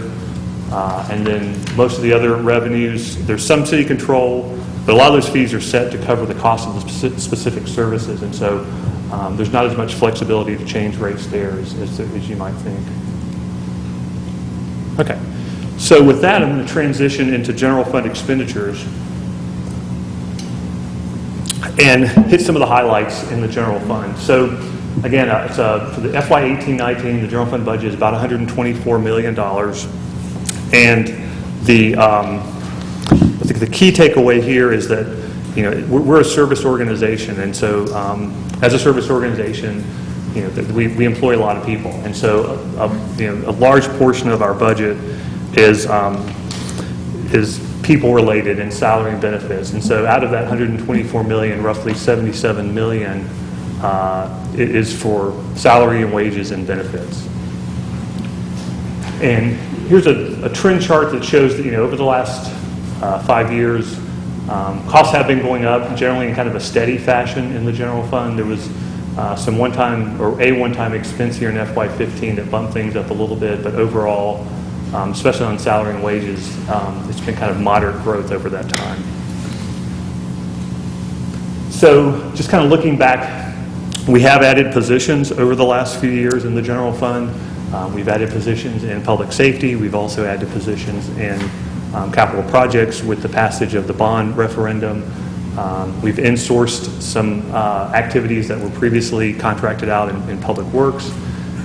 And then most of the other revenues, there's some city control, but a lot of those fees are set to cover the cost of the specific services, and so there's not as much flexibility to change rates there as you might think. Okay, so with that, I'm going to transition into general fund expenditures and hit some of the highlights in the general fund. So again, for the FY 18-19, the general fund budget is about $124 million. And I think the key takeaway here is that, you know, we're a service organization, and so as a service organization, you know, we employ a lot of people, and so you know, a large portion of our budget is people related and salary and benefits. And so out of that $124 million, roughly $77 million is for salary and wages and benefits. And here's a trend chart that shows that, you know, over the last 5 years, costs have been going up, generally in kind of a steady fashion in the general fund. There was some one-time expense here in FY15 that bumped things up a little bit, but overall, especially on salary and wages, it's been kind of moderate growth over that time. So just kind of looking back, we have added positions over the last few years in the general fund. We've added positions in public safety. We've also added positions in capital projects with the passage of the bond referendum. We've insourced some activities that were previously contracted out in public works.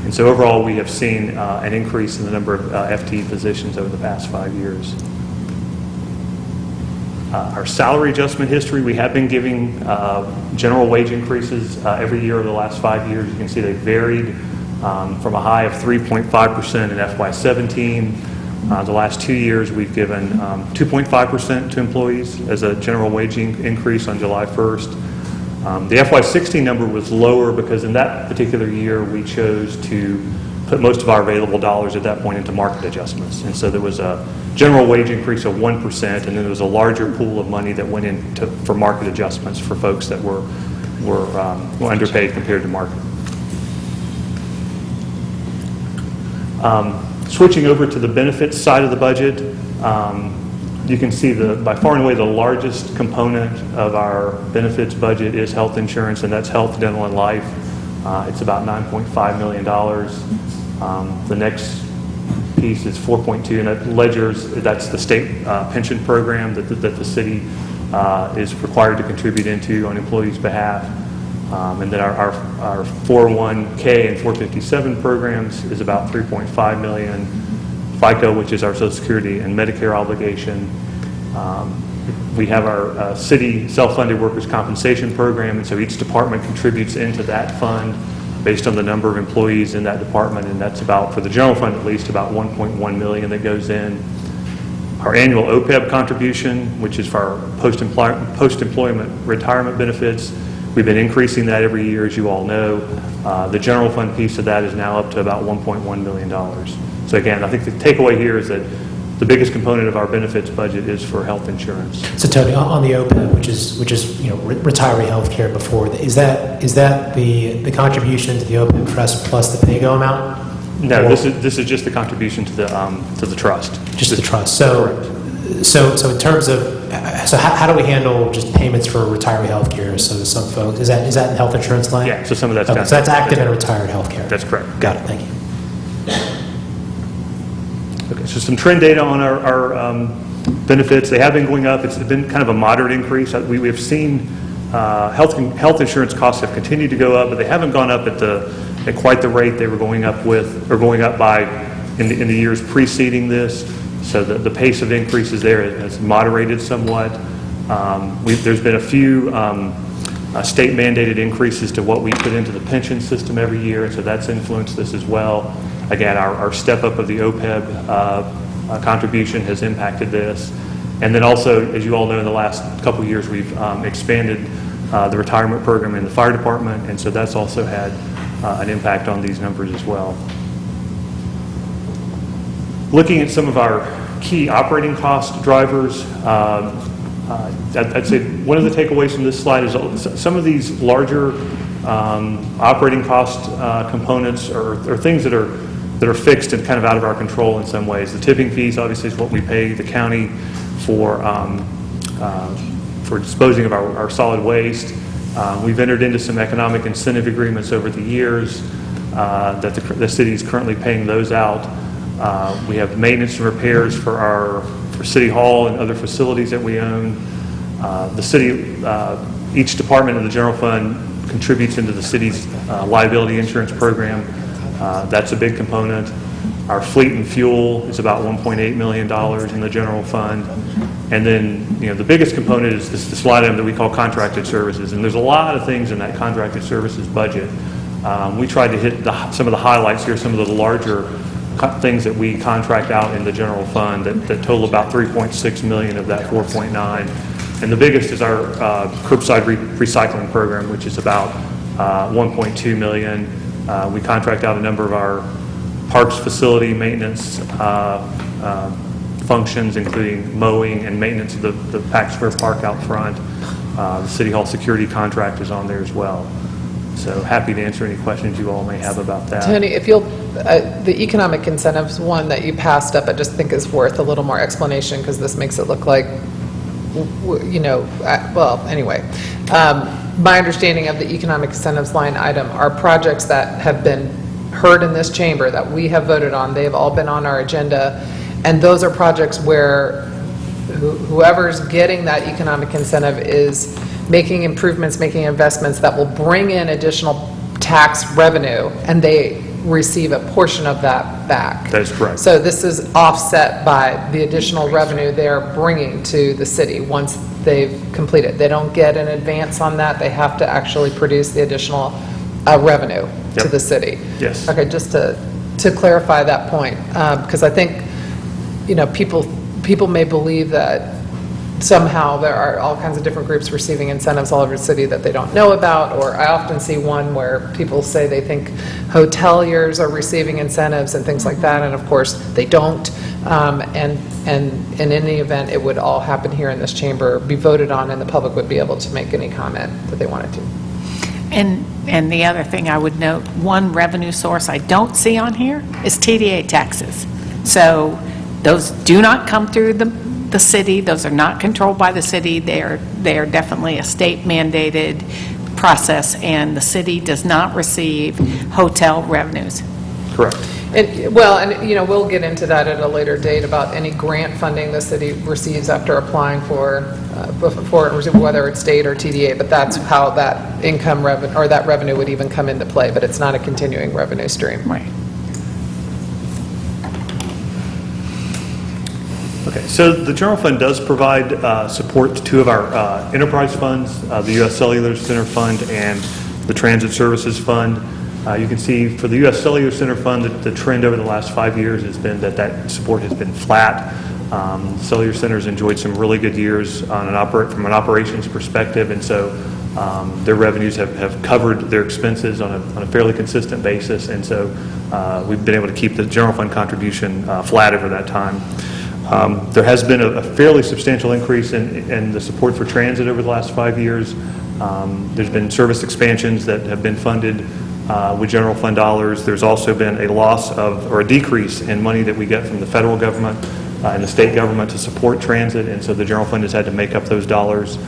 And so overall, we have seen an increase in the number of FTE positions over the past 5 years. Our salary adjustment history, we have been giving general wage increases every year over the last 5 years. You can see they varied from a high of 3.5% in FY17. The last 2 years, we've given 2.5% to employees as a general wage increase on July 1st. The FY16 number was lower because in that particular year, we chose to put most of our available dollars at that point into market adjustments. And so there was a general wage increase of 1%, and then there was a larger pool of money that went into for market adjustments for folks that were underpaid compared to market. Switching over to the benefits side of the budget, you can see by far and away the largest component of our benefits budget is health insurance, and that's health, dental, and life. It's about $9.5 million. The next piece is 4.2, and that ledgers, that's the state pension program that the city is required to contribute into on employees' behalf. And then our 401k and 457 programs is about $3.5 million. FICA, which is our Social Security and Medicare obligation. We have our city self-funded workers' compensation program, and so each department contributes into that fund based on the number of employees in that department, and that's about, for the general fund at least, about $1.1 million that goes in. Our annual OPEB contribution, which is for our post-employment retirement benefits, we've been increasing that every year, as you all know. The general fund piece of that is now up to about $1.1 million. So again, I think the takeaway here is that the biggest component of our benefits budget is for health insurance. So Tony, on the OPEB, which is retiree health care before, is that the contribution to the OPEB trust plus the pay-go amount? No, Or this is just the contribution to the trust. just the trust. So in terms of, how do we handle just payments for retiree health care? So some folks, is that in the health insurance line? Yeah, so some of that's Okay, done. so that's active and retired health care. That's correct. Got it, thank you. Okay, so some trend data on our benefits. They have been going up. It's been kind of a moderate increase. We have seen health insurance costs have continued to go up, but they haven't gone up at quite the rate they were going up by in the years preceding this. So the pace of increases there has moderated somewhat. There's been a few state mandated increases to what we put into the pension system every year, and so that's influenced this as well. Again, our step up of the OPEB contribution has impacted this. And then also, as you all know, in the last couple of years, we've expanded the retirement program in the fire department, and so that's also had an impact on these numbers as well. Looking at some of our key operating cost drivers, I'd say one of the takeaways from this slide is some of these larger operating cost components are things that are fixed and kind of out of our control in some ways. The tipping fees, obviously, is what we pay the county for disposing of our solid waste. We've entered into some economic incentive agreements over the years that the city is currently paying those out. We have maintenance and repairs for City Hall and other facilities that we own. The city, each department in the general fund contributes into the city's liability insurance program. That's a big component. Our fleet and fuel is about $1.8 million in the general fund. And then, the biggest component is this line item that we call contracted services. And there's a lot of things in that contracted services budget. We tried to hit some of the highlights here, some of the larger things that we contract out in the general fund that total about $3.6 million of that 4.9. And the biggest is our curbside recycling program, which is about $1.2 million. We contract out a number of our parks facility maintenance functions, including mowing and maintenance of the Pack Square Park out front. The City Hall security contract is on there as well. So happy to answer any questions you all may have about that. Tony, if you'll, the economic incentives one that you passed up, I just think is worth a little more explanation because this makes it look like, well, anyway. My understanding of the economic incentives line item are projects that have been heard in this chamber that we have voted on. They've all been on our agenda, and those are projects where whoever's getting that economic incentive is making improvements, making investments that will bring in additional tax revenue, and they receive a portion of that back. That is correct. So this is offset by the additional revenue they're bringing to the city once they've completed. They don't get an advance on that. They have to actually produce the additional revenue to Yep. the city. Yes. Okay, just to clarify that point, because I think, people may believe that somehow there are all kinds of different groups receiving incentives all over the city that they don't know about, or I often see one where people say they think hoteliers are receiving incentives and things like that, and of course, they don't. And in any event, it would all happen here in this chamber, be voted on, and the public would be able to make any comment that they wanted to. And the other thing I would note, one revenue source I don't see on here is TDA taxes. So those do not come through the city. Those are not controlled by the city. They are definitely a state mandated process, and the city does not receive hotel revenues. Correct. We'll get into that at a later date about any grant funding the city receives after applying for whether it's state or TDA, but that's how that income revenue, or that revenue would even come into play, but it's not a continuing revenue stream. Right. Okay, so the general fund does provide support to two of our enterprise funds, the U.S. Cellular Center Fund and the Transit Services Fund. You can see for the U.S. Cellular Center Fund, the trend over the last 5 years has been that support has been flat. Cellular Center's enjoyed some really good years from an operations perspective, and so their revenues have covered their expenses on a fairly consistent basis, and so we've been able to keep the general fund contribution flat over that time. There has been a fairly substantial increase in the support for transit over the last 5 years. There's been service expansions that have been funded with general fund dollars. There's also been a loss of, or a decrease in money that we get from the federal government and the state government to support transit, and so the general fund has had to make up those dollars.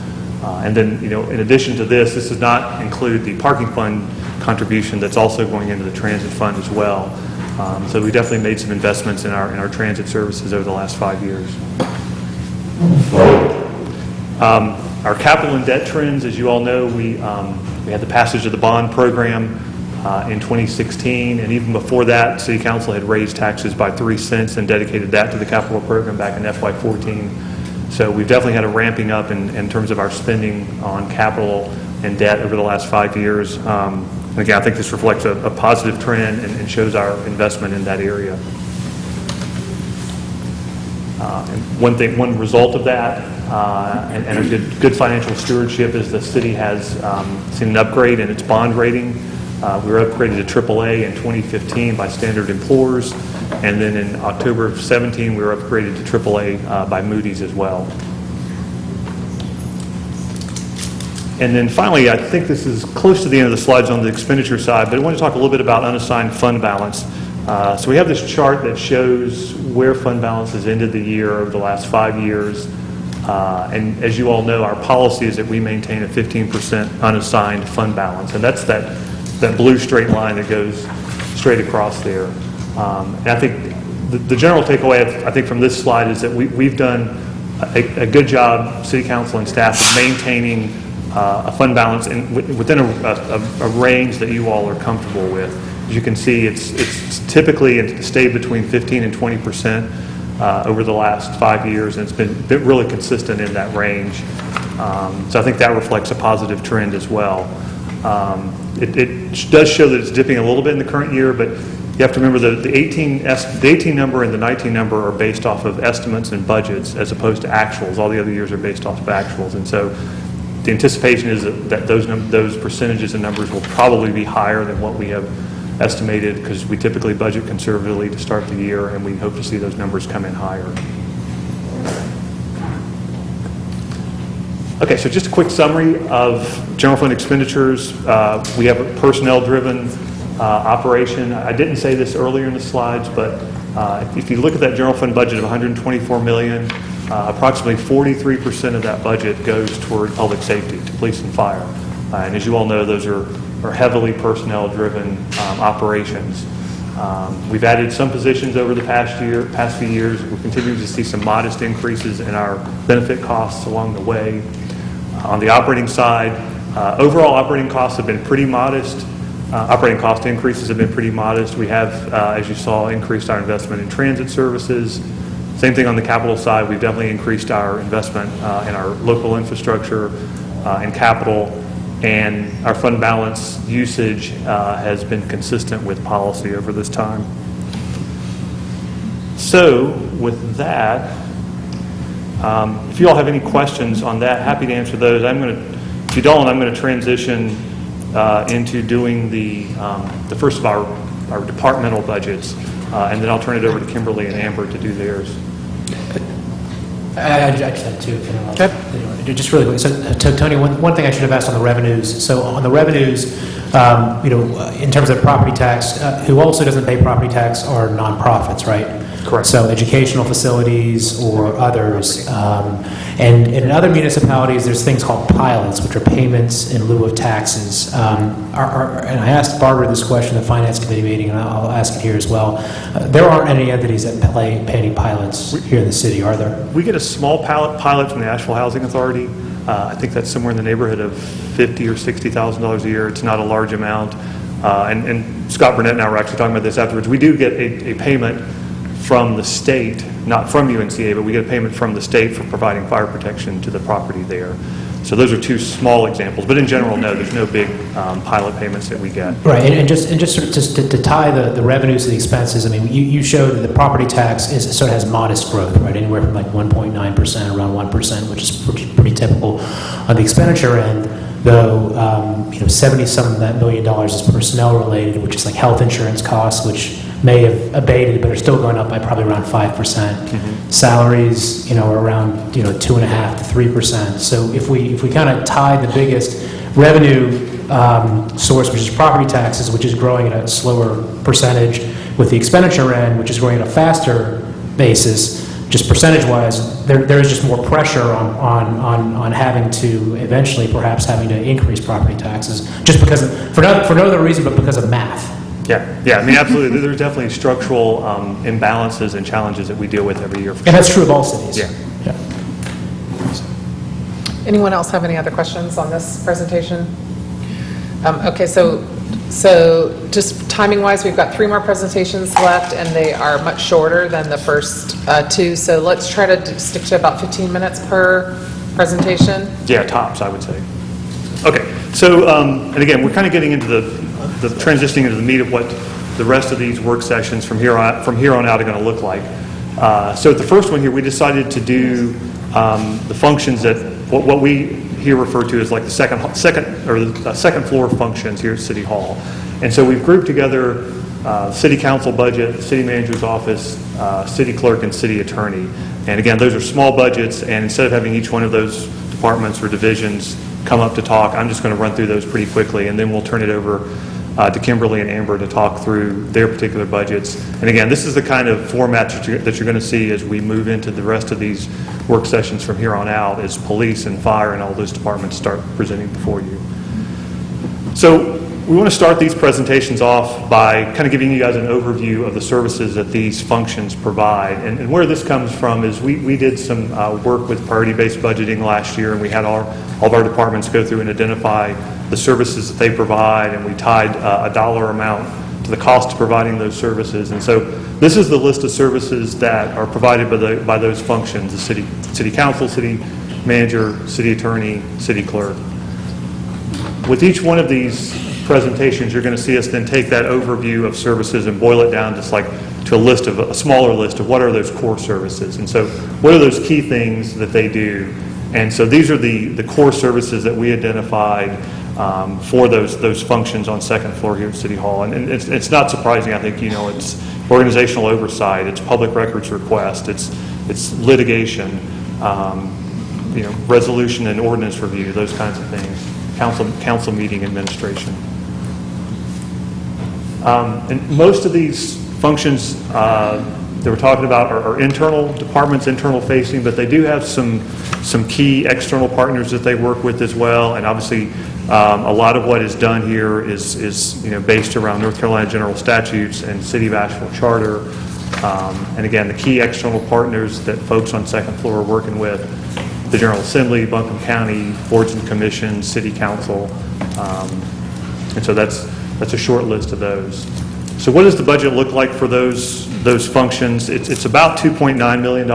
And then, in addition to this does not include the parking fund contribution that's also going into the transit fund as well. So we definitely made some investments in our transit services over the last 5 years. Our capital and debt trends, as you all know, we had the passage of the bond program in 2016, and even before that, City Council had raised taxes by 3 cents and dedicated that to the capital program back in FY14. So we've definitely had a ramping up in terms of our spending on capital and debt over the last 5 years. And again, I think this reflects a positive trend and shows our investment in that area. And one result of that and a good financial stewardship is the city has seen an upgrade in its bond rating. We were upgraded to AAA in 2015 by Standard & Poor's, and then in October of 17 we were upgraded to AAA by Moody's as well. And then finally, I think this is close to the end of the slides on the expenditure side, but I want to talk a little bit about unassigned fund balance. So we have this chart that shows where fund balance has ended the year over the last 5 years. And as you all know, our policy is that we maintain a 15% unassigned fund balance, and that's that blue straight line that goes straight across there. And I think the general takeaway, I think, from this slide is that we've done a good job, City Council and staff, of maintaining a fund balance within a range that you all are comfortable with. As you can see, it's typically stayed between 15 and 20% over the last 5 years, and it's been really consistent in that range. So I think that reflects a positive trend as well. It does show that it's dipping a little bit in the current year, but you have to remember the 18 number and the 19 number are based off of estimates and budgets as opposed to actuals. All the other years are based off of actuals, and so the anticipation is that those percentages and numbers will probably be higher than what we have estimated, because we typically budget conservatively to start the year, and we hope to see those numbers come in higher. Okay, so just a quick summary of general fund expenditures. We have a personnel-driven operation. I didn't say this earlier in the slides, but if you look at that general fund budget of $124 million, approximately 43% of that budget goes toward public safety, to police and fire. And as you all know, those are heavily personnel-driven operations. We've added some positions over the past few years. We're continuing to see some modest increases in our benefit costs along the way. On the operating side, overall operating costs have been pretty modest. Operating cost increases have been pretty modest. We have, as you saw, increased our investment in transit services. Same thing on the capital side. We've definitely increased our investment in our local infrastructure and capital, and our fund balance usage has been consistent with policy over this time. So with that, if you all have any questions on that, happy to answer those. If you don't, I'm going to transition into doing the first of our departmental budgets, and then I'll turn it over to Kimberly and Amber to do theirs. I just had two. Just really quick. So, Tony, one thing I should have asked on the revenues. So, on the revenues, in terms of property tax, who also doesn't pay property tax are nonprofits, right? Correct. So, educational facilities or others. And in other municipalities, there's things called pilots, which are payments in lieu of taxes. And I asked Barbara this question at the Finance Committee meeting, and I'll ask it here as well. There aren't any entities that pay any pilots here in the city, are there? We get a small pilot from the Asheville Housing Authority. I think that's somewhere in the neighborhood of $50,000 or $60,000 a year. It's not a large amount. And Scott Burnett and I were actually talking about this afterwards. We do get a payment from the state, not from UNCA, but we get a payment from the state for providing fire protection to the property there. So those are two small examples, but in general, no, there's no big pilot payments that we get. Right, and just sort of just to tie the revenues to the expenses, I mean, you showed that the property tax sort of has modest growth, right, anywhere from like 1.9%, around 1%, which is pretty typical on the expenditure end. Though 70-some of that $1 million is personnel related, which is like health insurance costs, which may have abated, but are still going up by probably around 5%. Mm-hmm. Salaries, are around 2.5% to 3%. So if we kind of tie the biggest revenue source, which is property taxes, which is growing at a slower percentage, with the expenditure end, which is growing at a faster basis, just percentage-wise, there is just more pressure on having to eventually, perhaps having to increase property taxes, just because for no other reason but because of math. Yeah. I mean, absolutely. There's definitely structural imbalances and challenges that we deal with every year. And that's true of all cities. Yeah. Anyone else have any other questions on this presentation? Okay, so just timing-wise, we've got 3 more presentations left, and they are much shorter than the first 2. So let's try to stick to about 15 minutes per presentation. Yeah, tops, I would say. Okay, so, and again, we're kind of getting into the transitioning into the meat of what the rest of these work sessions from here on out are going to look like. So at the first one here, we decided to do the functions that what we here refer to as like the second floor functions here at City Hall. And so we've grouped together City Council budget, City Manager's office, City Clerk, and City Attorney. And again, those are small budgets, and instead of having each one of those departments or divisions come up to talk, I'm just going to run through those pretty quickly, and then we'll turn it over to Kimberly and Amber to talk through their particular budgets. And again, this is the kind of format that you're going to see as we move into the rest of these work sessions from here on out, as police and fire and all those departments start presenting before you. So we want to start these presentations off by kind of giving you guys an overview of the services that these functions provide. And where this comes from is we did some work with priority-based budgeting last year, and we had all of our departments go through and identify the services that they provide, and we tied a dollar amount to the cost of providing those services. And so this is the list of services that are provided by those functions: the city council, city manager, city attorney, city clerk. With each one of these presentations, you're going to see us then take that overview of services and boil it down just like to a smaller list of what are those core services. And so what are those key things that they do? And so these are the core services that we identified for those functions on second floor here at City Hall. And it's not surprising. I think it's organizational oversight, it's public records request, it's litigation, resolution and ordinance review, those kinds of things, council meeting administration. And most of these functions that we're talking about are internal departments, internal facing, but they do have some key external partners that they work with as well. And obviously, a lot of what is done here is based around North Carolina general statutes and City of Asheville charter. And again, the key external partners that folks on second floor are working with: the General Assembly, Buncombe County, boards and commissions, City Council. And so that's That's a short list of those. So what does the budget look like for those functions? It's about $2.9 million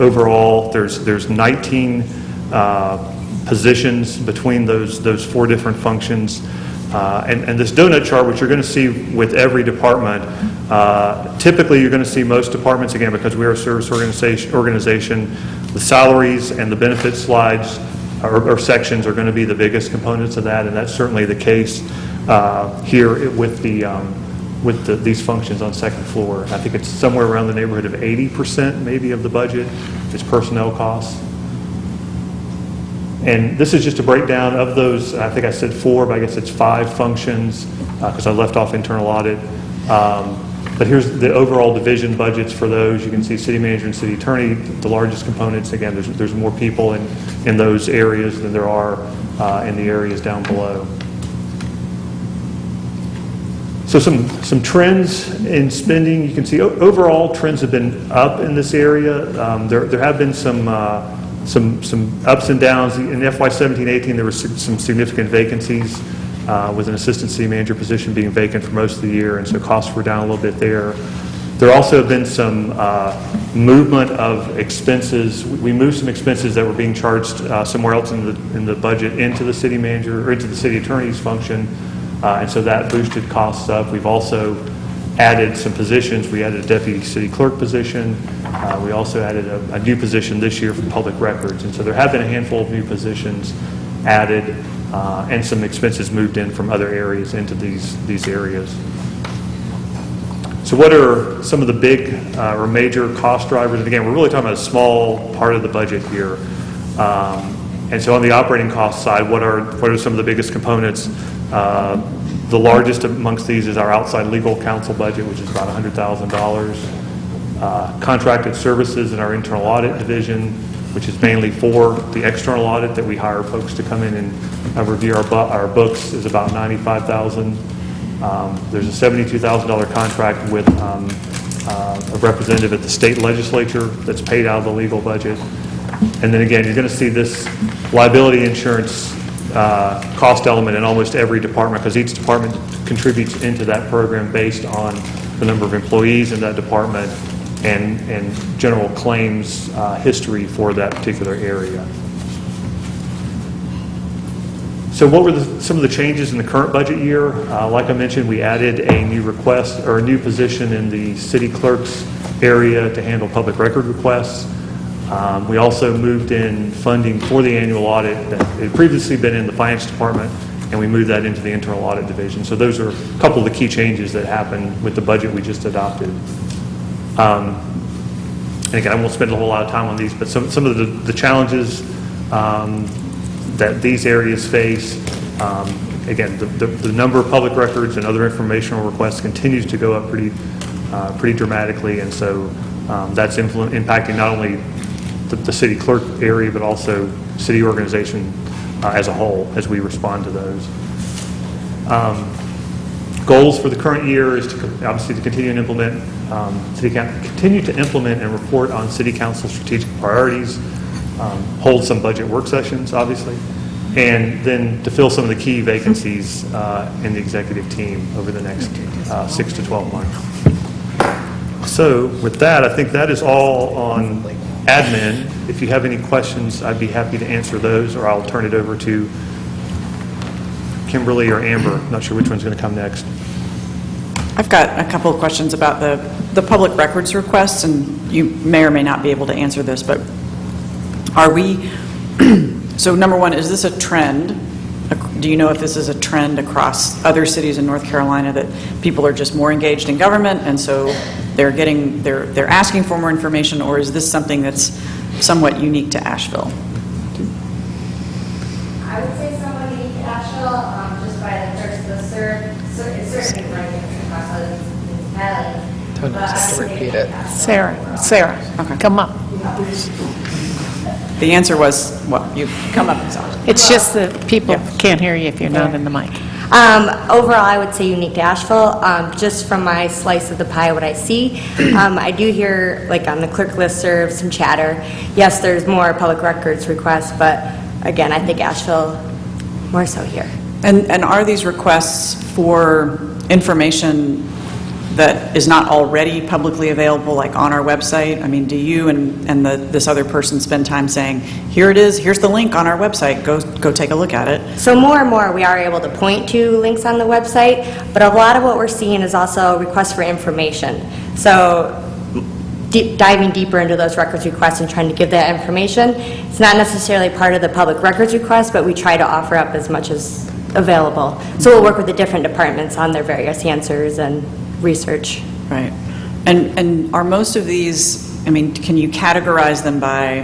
overall. There's 19 positions between those 4 different functions. And this donut chart, which you're going to see with every department, typically you're going to see most departments, again, because we are a service organization, the salaries and the benefit slides or sections are going to be the biggest components of that, and that's certainly the case here with these functions on second floor. I think it's somewhere around the neighborhood of 80% maybe of the budget is personnel costs. And this is just a breakdown of those. I think I said 4, but I guess it's 5 functions because I left off internal audit. But here's the overall division budgets for those. You can see city manager and city attorney, the largest components. Again, there's more people in those areas than there are in the areas down below. So some trends in spending. You can see overall trends have been up in this area. There have been some ups and downs. In FY 17-18, there were some significant vacancies with an assistant city manager position being vacant for most of the year, and so costs were down a little bit there. There also have been some movement of expenses. We moved some expenses that were being charged somewhere else in the budget into the city manager or into the city attorney's function, and so that boosted costs up. We've also added some positions. We added a deputy city clerk position. We also added a new position this year for public records, and so there have been a handful of new positions added and some expenses moved in from other areas into these areas. So what are some of the big or major cost drivers? And again, we're really talking about a small part of the budget here. And so on the operating cost side, what are some of the biggest components? The largest amongst these is our outside legal counsel budget, which is about $100,000. Contracted services in our internal audit division, which is mainly for the external audit that we hire folks to come in and review our books, is about $95,000. There's a $72,000 contract with a representative at the state legislature that's paid out of the legal budget. And then again, you're going to see this liability insurance cost element in almost every department because each department contributes into that program based on the number of employees in that department and general claims history for that particular area. So what were some of the changes in the current budget year? Like I mentioned, we added a new request or a new position in the city clerk's area to handle public record requests. We also moved in funding for the annual audit that had previously been in the finance department, and we moved that into the internal audit division. So those are a couple of the key changes that happened with the budget we just adopted. And again, I won't spend a whole lot of time on these, but some of the challenges that these areas face, again, the number of public records and other informational requests continues to go up pretty dramatically, and so that's impacting not only the city clerk area, but also city organization as a whole as we respond to those. Goals for the current year is to obviously to continue and implement, continue to implement and report on City Council strategic priorities, hold some budget work sessions, obviously, and then to fill some of the key vacancies in the executive team over the next 6 to 12 months. So with that, I think that is all on admin. If you have any questions, I'd be happy to answer those, or I'll turn it over to Kimberly or Amber. Not sure which one's going to come next. I've got a couple of questions about the public records requests, and you may or may not be able to answer this, but are we, so number one, is this a trend? Do you know if this is a trend across other cities in North Carolina that people are just more engaged in government and so they're asking for more information, or is this something that's somewhat unique to Asheville? I would say somewhat unique to Asheville, just by the first of the serve. So it's certainly running across other municipalities. Tony, just to repeat it. Sarah, Okay. come up. The answer was, what, you come up and talk. It's just that people can't hear you if you're not in the mic. Overall, I would say unique to Asheville. Just from my slice of the pie, what I see, I do hear, like on the clerk listserv, some chatter. Yes, there's more public records requests, but again, I think Asheville more so here. And are these requests for information that is not already publicly available, like on our website? I mean, do you and this other person spend time saying, here it is, here's the link on our website, go take a look at it? So more and more, we are able to point to links on the website, but a lot of what we're seeing is also requests for information. So diving deeper into those records requests and trying to give that information. It's not necessarily part of the public records request, but we try to offer up as much as available. So we'll work with the different departments on their various answers and research. Right. And are most of these, I mean, can you categorize them by,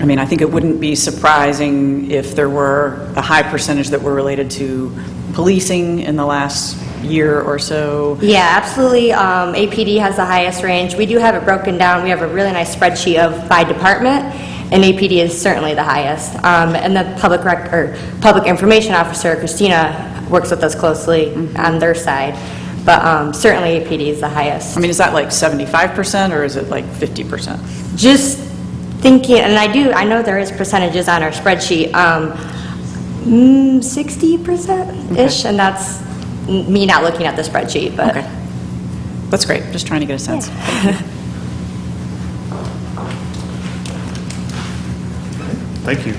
I mean, I think it wouldn't be surprising if there were a high percentage that were related to policing in the last year or so. Yeah, absolutely. APD has the highest range. We do have it broken down. We have a really nice spreadsheet of by department, and APD is certainly the highest. And the public information officer, Christina, works with us closely on their side. But certainly APD is the highest. I mean, is that like 75% or is it like 50%? Just thinking, and I know there is percentages on our spreadsheet, 60%-ish, and that's me not looking at the spreadsheet, but. Okay. That's great, just trying to get a sense. Thank you.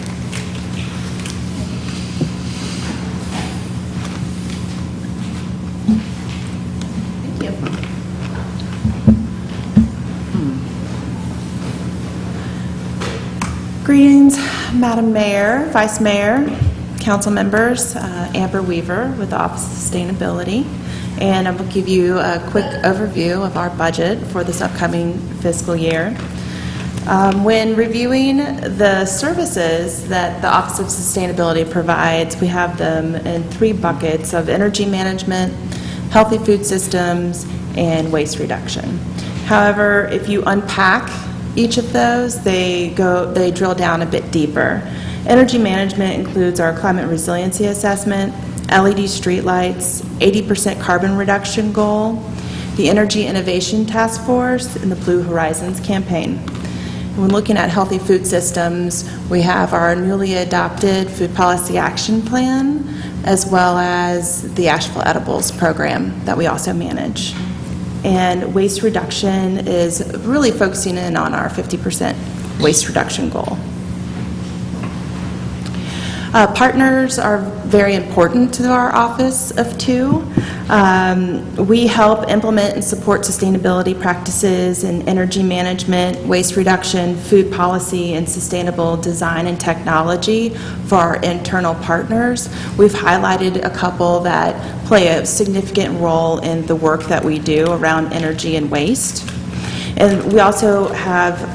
Greetings, Madam Mayor, Vice Mayor, council members, Amber Weaver with the Office of Sustainability, and I will give you a quick overview of our budget for this upcoming fiscal year. When reviewing the services that the Office of Sustainability provides, we have them in 3 buckets of energy management, healthy food systems, and waste reduction. However, if you unpack each of those, they drill down a bit deeper. Energy management includes our climate resiliency assessment, LED streetlights, 80% carbon reduction goal, the Energy Innovation Task Force, and the Blue Horizons campaign. When looking at healthy food systems, we have our newly adopted Food Policy Action Plan, as well as the Asheville Edibles program that we also manage. And waste reduction is really focusing in on our 50% waste reduction goal. Partners are very important to our Office of Two. We help implement and support sustainability practices in energy management, waste reduction, food policy, and sustainable design and technology for our internal partners. We've highlighted a couple that play a significant role in the work that we do around energy and waste. And we also have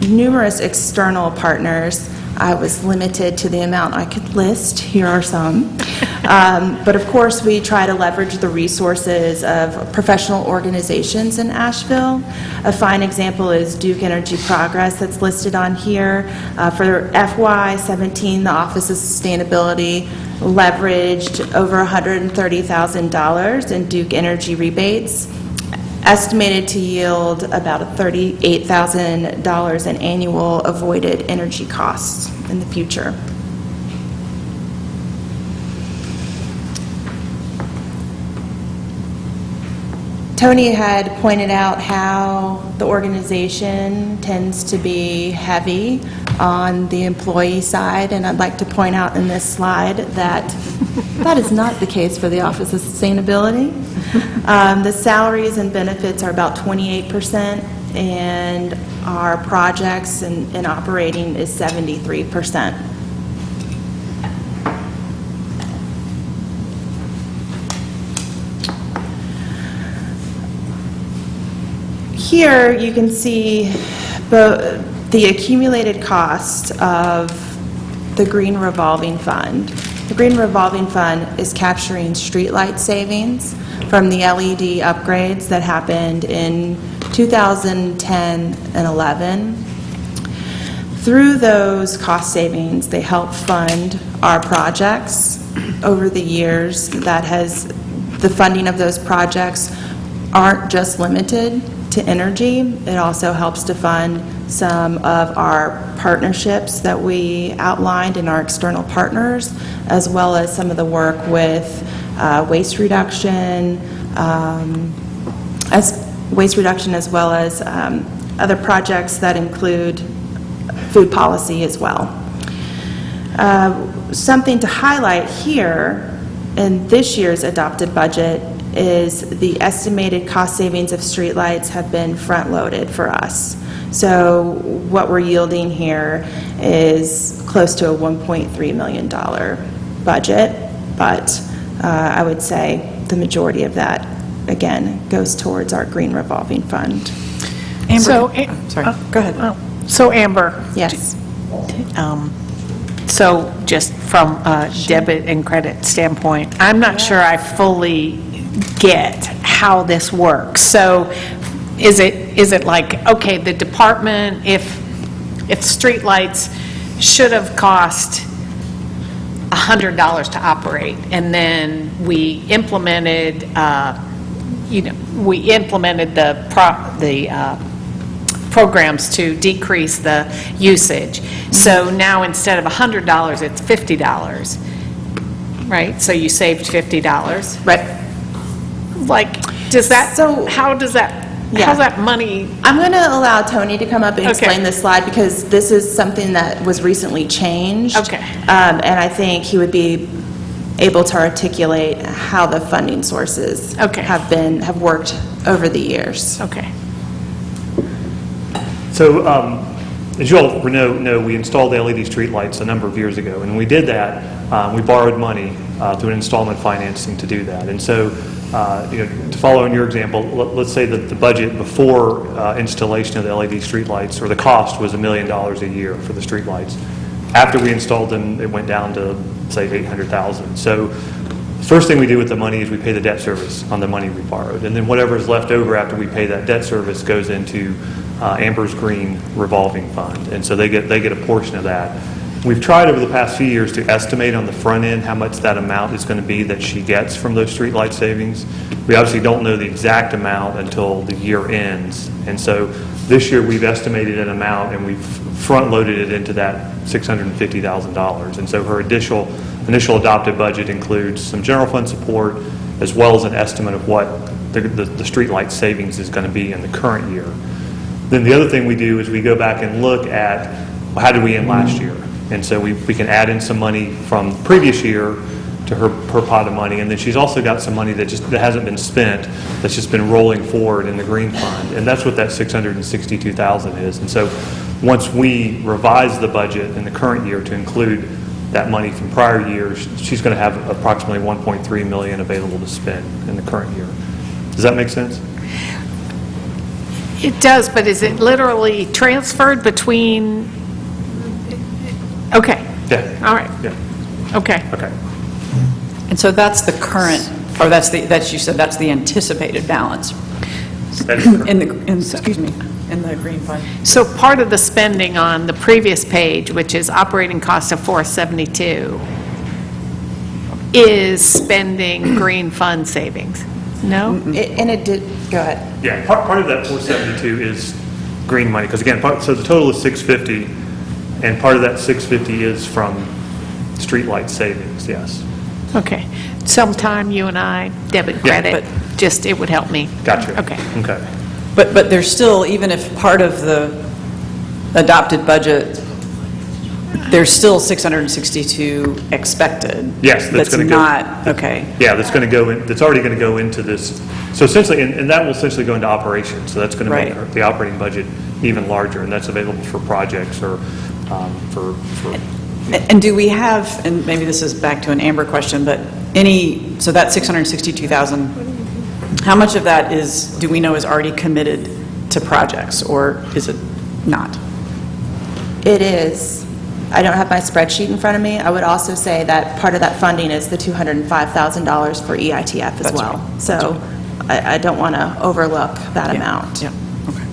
numerous external partners. I was limited to the amount I could list. Here are some. But of course, we try to leverage the resources of professional organizations in Asheville. A fine example is Duke Energy Progress that's listed on here. For FY17, the Office of Sustainability leveraged over $130,000 in Duke Energy rebates, estimated to yield about $38,000 in annual avoided energy costs in the future. Tony had pointed out how the organization tends to be heavy on the employee side, and I'd like to point out in this slide that that is not the case for the Office of Sustainability. The salaries and benefits are about 28%, and our projects and operating is 73%. Here you can see the accumulated cost of the Green Revolving Fund. The Green Revolving Fund is capturing streetlight savings from the LED upgrades that happened in 2010 and 11. Through those cost savings, they help fund our projects over the years. The funding of those projects aren't just limited to energy. It also helps to fund some of our partnerships that we outlined in our external partners, as well as some of the work with waste reduction, as well as other projects that include food policy as well. Something to highlight here in this year's adopted budget is the estimated cost savings of streetlights have been front-loaded for us. So what we're yielding here is close to a $1.3 million budget, but I would say the majority of that, again, goes towards our green revolving fund. Amber, So, sorry, go ahead. So Amber, Yes. so just from a debit and credit standpoint, I'm not sure I fully get how this works. So is it like, okay, the department, if streetlights should have cost $100 to operate, and then we implemented, the programs to decrease the usage. So now instead of $100, it's $50, right? So you saved $50. Right. Like, does that, So- how's that money? I'm going to allow Tony to come up and Okay. explain this slide because this is something that was recently changed. Okay. And I think he would be able to articulate how the funding sources Okay. have worked over the years. Okay. So, as you all know, we installed the LED streetlights a number of years ago, and when we did that, we borrowed money through an installment financing to do that. And so, to follow on your example, let's say that the budget before installation of the LED streetlights, or the cost, was $1 million a year for the streetlights. After we installed them, it went down to, say, $800,000. So, first thing we do with the money is we pay the debt service on the money we borrowed, and then whatever is left over after we pay that debt service goes into Amber's Green revolving fund, and so they get a portion of that. We've tried over the past few years to estimate on the front end how much that amount is going to be that she gets from those streetlight savings. We obviously don't know the exact amount until the year ends, and so this year we've estimated an amount and we've front-loaded it into that $650,000. And so her initial adopted budget includes some general fund support as well as an estimate of what the streetlight savings is going to be in the current year. Then the other thing we do is we go back and look at, well, how did we end last year? And so we can add in some money from the previous year to her pot of money, and then she's also got some money that hasn't been spent, that's just been rolling forward in the green fund, and that's what that $662,000 is. And so once we revise the budget in the current year to include that money from prior years, she's going to have approximately $1.3 million available to spend in the current year. Does that make sense? It does, but is it literally transferred between, okay, Yeah. all right, Yeah. okay. Okay. And so that's the current, or you said that's the anticipated balance That is correct. in the green fund. So part of the spending on the previous page, which is operating cost of $472, is spending green fund savings? No? And it did, go ahead. Yeah, part of that 472 is green money, because again, so the total is 650, and part of that 650 is from streetlight savings, yes. Okay. Sometime you and I, debit, Yeah, credit, just, it would help me. Gotcha. Okay. Okay. But there's still, even if part of the adopted budget, there's still 662 expected. Yes, that's gonna go- That's not, okay. Yeah, that's going to go in, that's already going to go into this, so essentially, and that will essentially go into operations, so that's going to make Right. the operating budget even larger, and that's available for projects or for And do we have, and maybe this is back to an Amber question, but so that 662,000, how much of that do we know is already committed to projects, or is it not? It is. I don't have my spreadsheet in front of me. I would also say that part of that funding is the $205,000 for EITF as That's well. right. So I don't want to overlook that amount. Yeah, okay.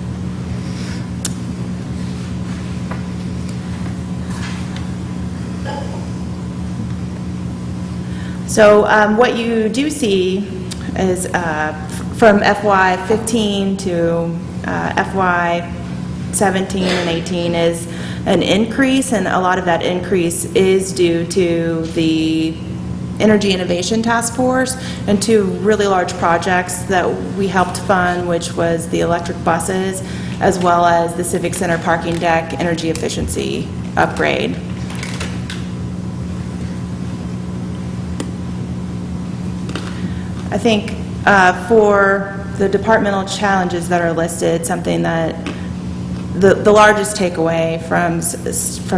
So what you do see is from FY15 to FY 17 and 18 is an increase, and a lot of that increase is due to the Energy Innovation Task Force and two really large projects that we helped fund, which was the electric buses as well as the Civic Center parking deck energy efficiency upgrade. I think for the departmental challenges that are listed, something that the largest takeaway from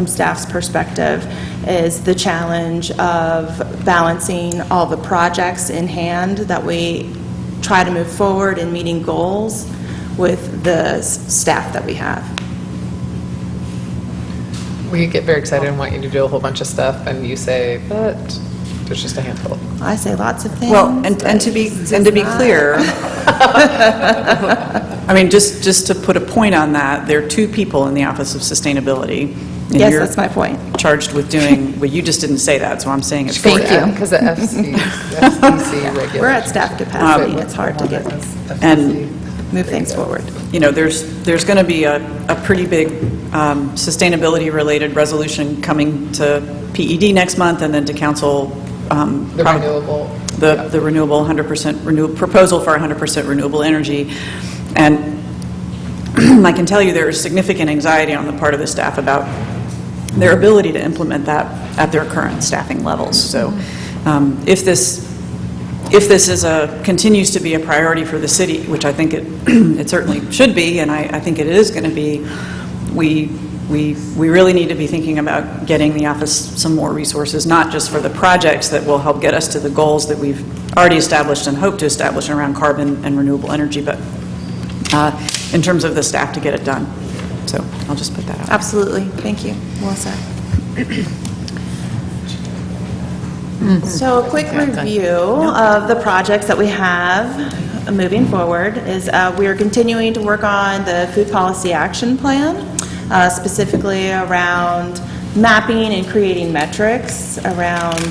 staff's perspective is the challenge of balancing all the projects in hand that we try to move forward in meeting goals with the staff that we have. We get very excited and want you to do a whole bunch of stuff, and you say, but there's just a handful. I say lots of things. Well, and to be clear, I mean, just to put a point on that, there are two people in the Office of Sustainability. And Yes, you're that's my point. charged with doing, well, you just didn't say that, so I'm saying it for you. Thank you. Because the FCC regulation. We're at staff capacity. It's hard to get And move things forward. you know, there's going to be a pretty big sustainability-related resolution coming to PED next month, and then to council. The renewable. The renewable 100% proposal for 100% renewable energy. And I can tell you there is significant anxiety on the part of the staff about their ability to implement that at their current staffing levels. So if this is continues to be a priority for the city, which I think it certainly should be, and I think it is going to be, we really need to be thinking about getting the office some more resources, not just for the projects that will help get us to the goals that we've already established and hope to establish around carbon and renewable energy, but in terms of the staff to get it done. So I'll just put that out. Absolutely. Thank you. Well said. So a quick review of the projects that we have moving forward is we are continuing to work on the Food Policy Action Plan, specifically around mapping and creating metrics around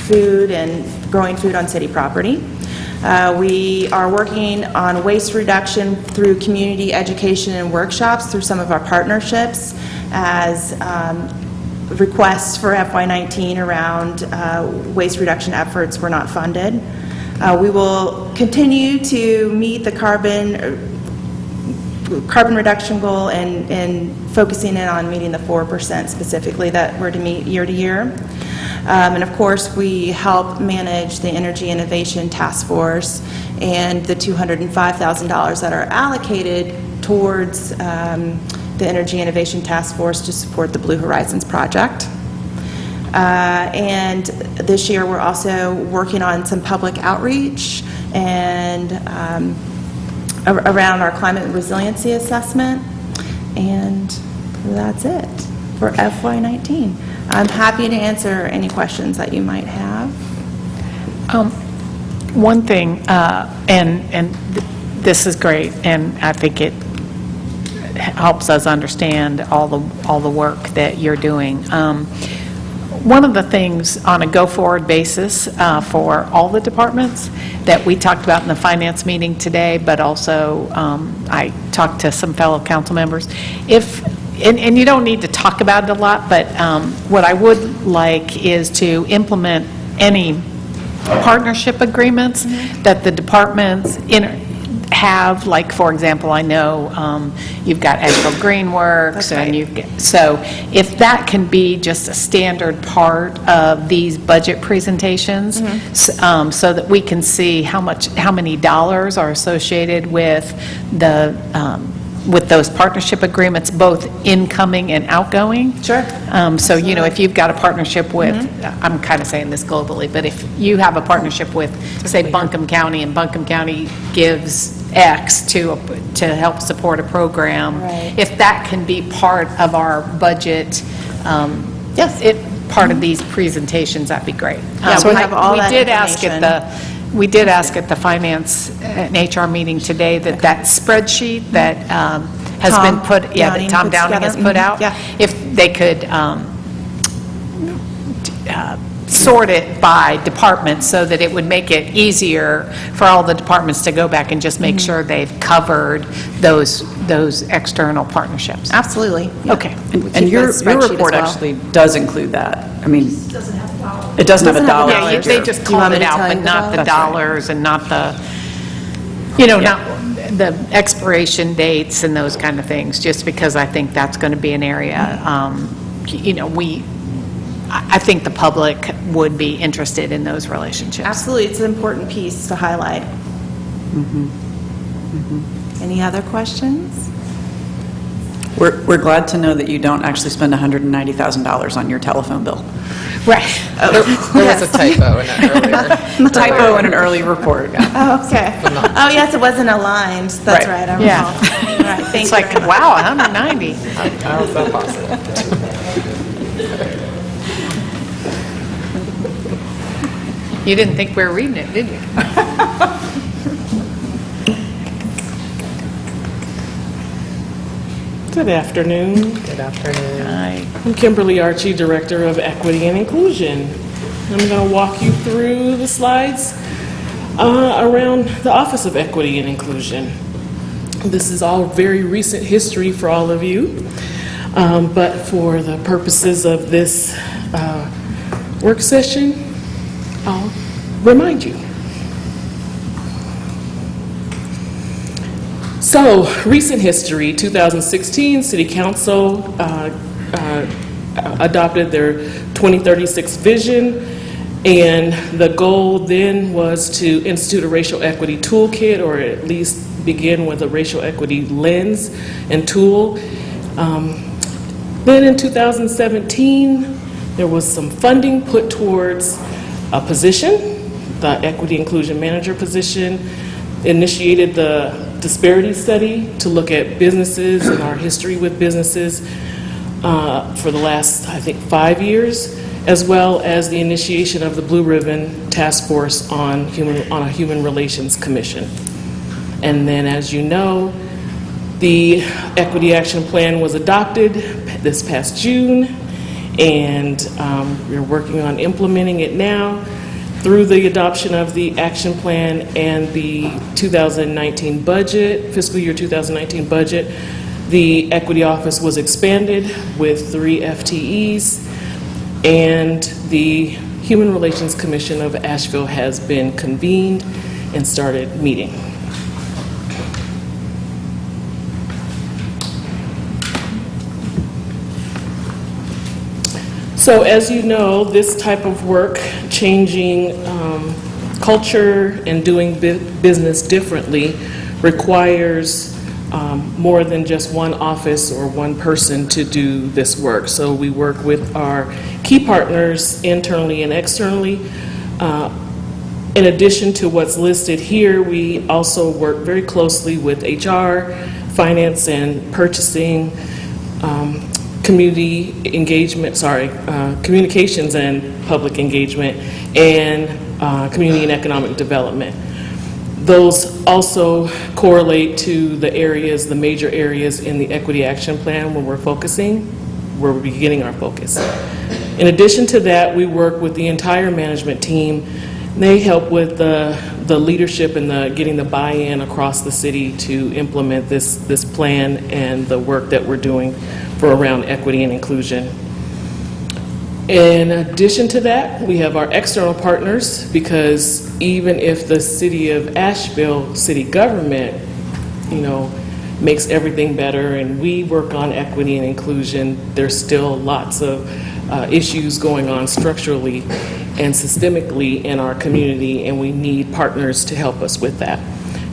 food and growing food on city property. We are working on waste reduction through community education and workshops through some of our partnerships as requests for FY19 around waste reduction efforts were not funded. We will continue to meet the carbon reduction goal and focusing in on meeting the 4% specifically that we're to meet year to year. And of course, we help manage the Energy Innovation Task Force and the $205,000 that are allocated towards the Energy Innovation Task Force to support the Blue Horizons project. And this year, we're also working on some public outreach and around our climate resiliency assessment. And that's it for FY19. I'm happy to answer any questions that you might have. One thing, and this is great, and I think it helps us understand all the work that you're doing. One of the things on a go-forward basis for all the departments that we talked about in the finance meeting today, but also I talked to some fellow council members, and you don't need to talk about it a lot, but what I would like is to implement any partnership agreements that the departments have, like, for example, I know you've got Asheville Greenworks, and so if that can be just a standard part of these budget presentations, so that we can see how many dollars are associated with with those partnership agreements, both incoming and outgoing. Sure. So, you know, if you've got a partnership with, I'm kind of saying this globally, but if you have a partnership with, say, Buncombe County, and Buncombe County gives X to help support a program, if that can be part of our budget, part of these presentations, that'd be great. Yeah, we have all that We did ask at the Finance and HR meeting today that spreadsheet that has been put, that Tom Downing has put out, if they could sort it by department so that it would make it easier for all the departments to go back and just make sure they've covered those external partnerships. Absolutely. Yeah. Okay. We keep And your a spreadsheet as report well. actually does include that. I mean, it doesn't have a dollar. Yeah, they just Do you want called me it to out, tell but you not the about? dollars and not the, not the expiration dates and those kind of things, just because I think that's going to be an area, I think the public would be interested in those relationships. Absolutely, it's an important piece to highlight. Any other questions? We're glad to know that you don't actually spend $190,000 on your telephone bill. Right. There was a typo in it earlier. Typo in an early report. Oh, okay. Oh, yes, it wasn't aligned. That's right, I recall. Yeah. All right, thank It's you like, very much. wow, 190. How is that possible? You didn't think we were reading it, did you? Good afternoon. Good afternoon. Hi. I'm Kimberly Archie, Director of Equity and Inclusion. I'm going to walk you through the slides around the Office of Equity and Inclusion. This is all very recent history for all of you, but for the purposes of this work session, I'll remind you. So, recent history, 2016, City Council adopted their 2036 vision, and the goal then was to institute a racial equity toolkit, or at least begin with a racial equity lens and tool. Then in 2017, there was some funding put towards a position, the Equity Inclusion Manager position, initiated the disparity study to look at businesses and our history with businesses for the last, I think, 5 years, as well as the initiation of the Blue Ribbon Task Force on a Human Relations Commission. And then, as you know, the Equity Action Plan was adopted this past June, and we're working on implementing it now. Through the adoption of the action plan and the 2019 budget, fiscal year 2019 budget, the Equity Office was expanded with 3 FTEs, and the Human Relations Commission of Asheville has been convened and started meeting. So as you know, this type of work, changing culture and doing business differently, requires more than just one office or one person to do this work. So we work with our key partners internally and externally. In addition to what's listed here, we also work very closely with HR, finance and purchasing, community engagement, communications and public engagement, and community and economic development. Those also correlate to the areas, the major areas in the Equity Action Plan where we're beginning our focus. In addition to that, we work with the entire management team. They help with the leadership and getting the buy-in across the city to implement this plan and the work that we're doing for around equity and inclusion. In addition to that, we have our external partners, because even if the city of Asheville city government, makes everything better and we work on equity and inclusion, there's still lots of issues going on structurally and systemically in our community, and we need partners to help us with that.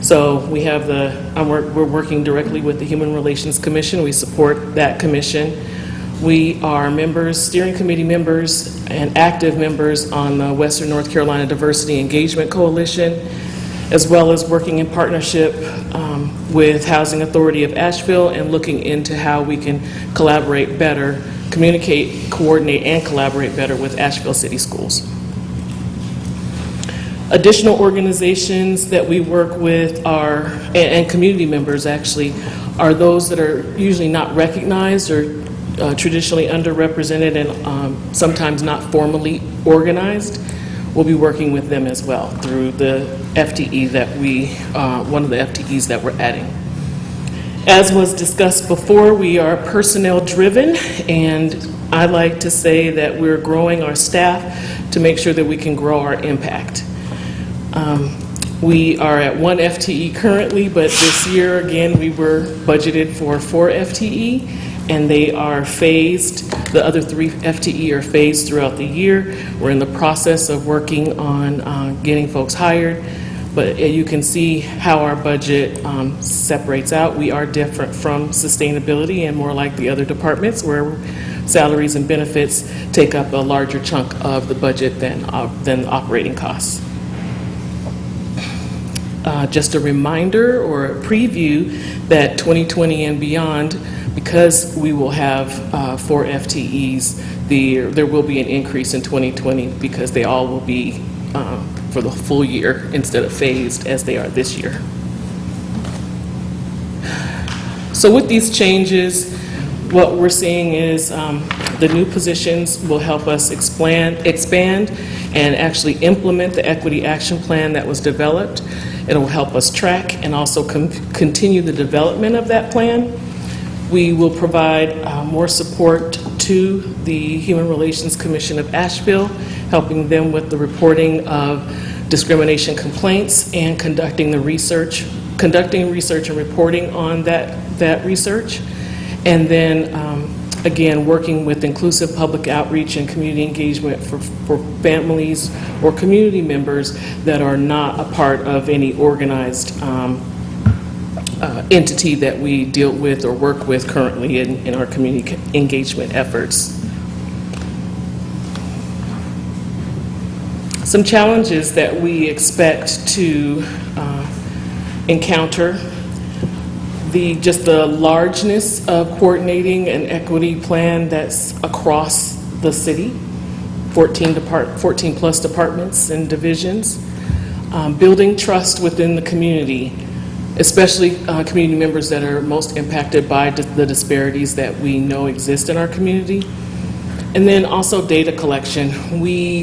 So we have we're working directly with the Human Relations Commission. We support that commission. We are members, steering committee members, and active members on the Western North Carolina Diversity Engagement Coalition, as well as working in partnership with Housing Authority of Asheville and looking into how we can collaborate better, communicate, coordinate, and collaborate better with Asheville City Schools. Additional organizations that we work with and community members actually, are those that are usually not recognized or traditionally underrepresented and sometimes not formally organized. We'll be working with them as well through the FTE that one of the FTEs that we're adding. As was discussed before, we are personnel driven, and I like to say that we're growing our staff to make sure that we can grow our impact. We are at 1 FTE currently, but this year, again, we were budgeted for 4 FTE, and they are phased. The other 3 FTE are phased throughout the year. We're in the process of working on getting folks hired, but you can see how our budget separates out. We are different from sustainability and more like the other departments where salaries and benefits take up a larger chunk of the budget than operating costs. Just a reminder or a preview that 2020 and beyond, because we will have 4 FTEs, there will be an increase in 2020 because they all will be for the full year instead of phased as they are this year. So with these changes, what we're seeing is the new positions will help us expand and actually implement the equity action plan that was developed. It will help us track and also continue the development of that plan. We will provide more support to the Human Relations Commission of Asheville, helping them with the reporting of discrimination complaints and conducting research and reporting on that research. And then, again, working with inclusive public outreach and community engagement for families or community members that are not a part of any organized entity that we deal with or work with currently in our community engagement efforts. Some challenges that we expect to encounter: just the largeness of coordinating an equity plan that's across the city, 14 plus departments and divisions, building trust within the community, especially community members that are most impacted by the disparities that we know exist in our community. And then also data collection.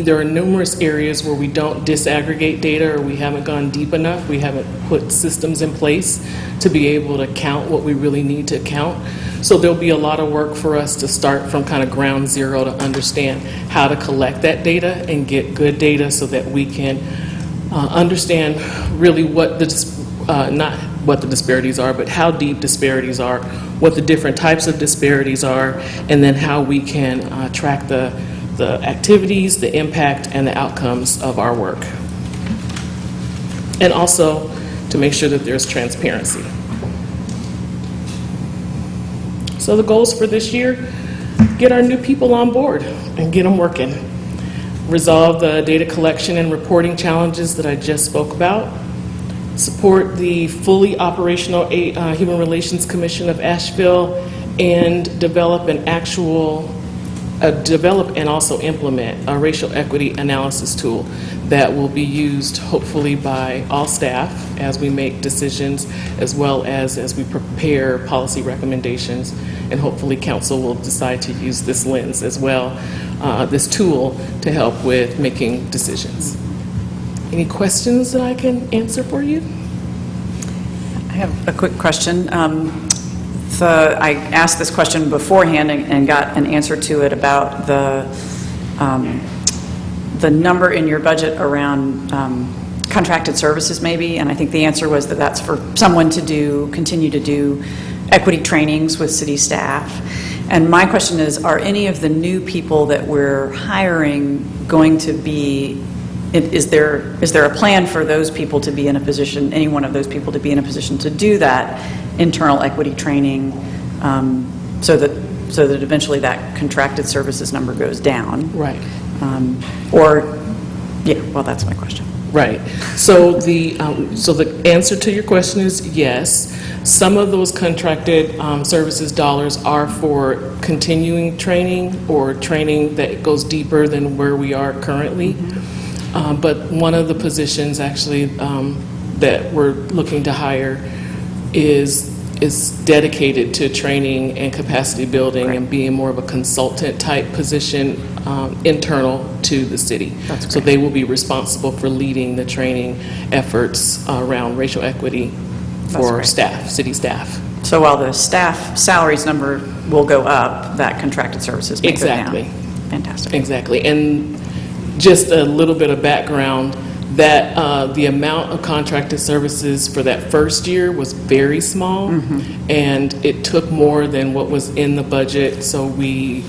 There are numerous areas where we don't disaggregate data or we haven't gone deep enough. We haven't put systems in place to be able to count what we really need to count. So there'll be a lot of work for us to start from kind of ground zero to understand how to collect that data and get good data so that we can understand really what not what the disparities are, but how deep disparities are, what the different types of disparities are, and then how we can track the activities, the impact, and the outcomes of our work. And also to make sure that there's transparency. So the goals for this year: get our new people on board and get them working. Resolve the data collection and reporting challenges that I just spoke about. Support the fully operational Human Relations Commission of Asheville and develop and also implement a racial equity analysis tool that will be used hopefully by all staff as we make decisions, as well as we prepare policy recommendations, and hopefully council will decide to use this lens as well, this tool to help with making decisions. Any questions that I can answer for you? I have a quick question. I asked this question beforehand and got an answer to it about the number in your budget around contracted services maybe, and I think the answer was that that's for someone to continue to do equity trainings with city staff. And my question is, are any of the new people that we're hiring going to be, is there a plan for those people to be in a position, any one of those people to be in a position to do that internal equity training, so that eventually that contracted services number goes down? Right. That's my question. Right. So the answer to your question is yes. Some of those contracted services dollars are for continuing training or training that goes deeper than where we are currently. But one of the positions actually that we're looking to hire is is dedicated to training and capacity building and being more of a consultant type position internal to the city. So they will be responsible for leading the training efforts around racial equity for staff, city staff. So while the staff salaries number will go up, that contracted services may go down. Exactly. Fantastic. Exactly. And just a little bit of background, that the amount of contracted services for that first year was very small, and it took more than what was in the budget, so we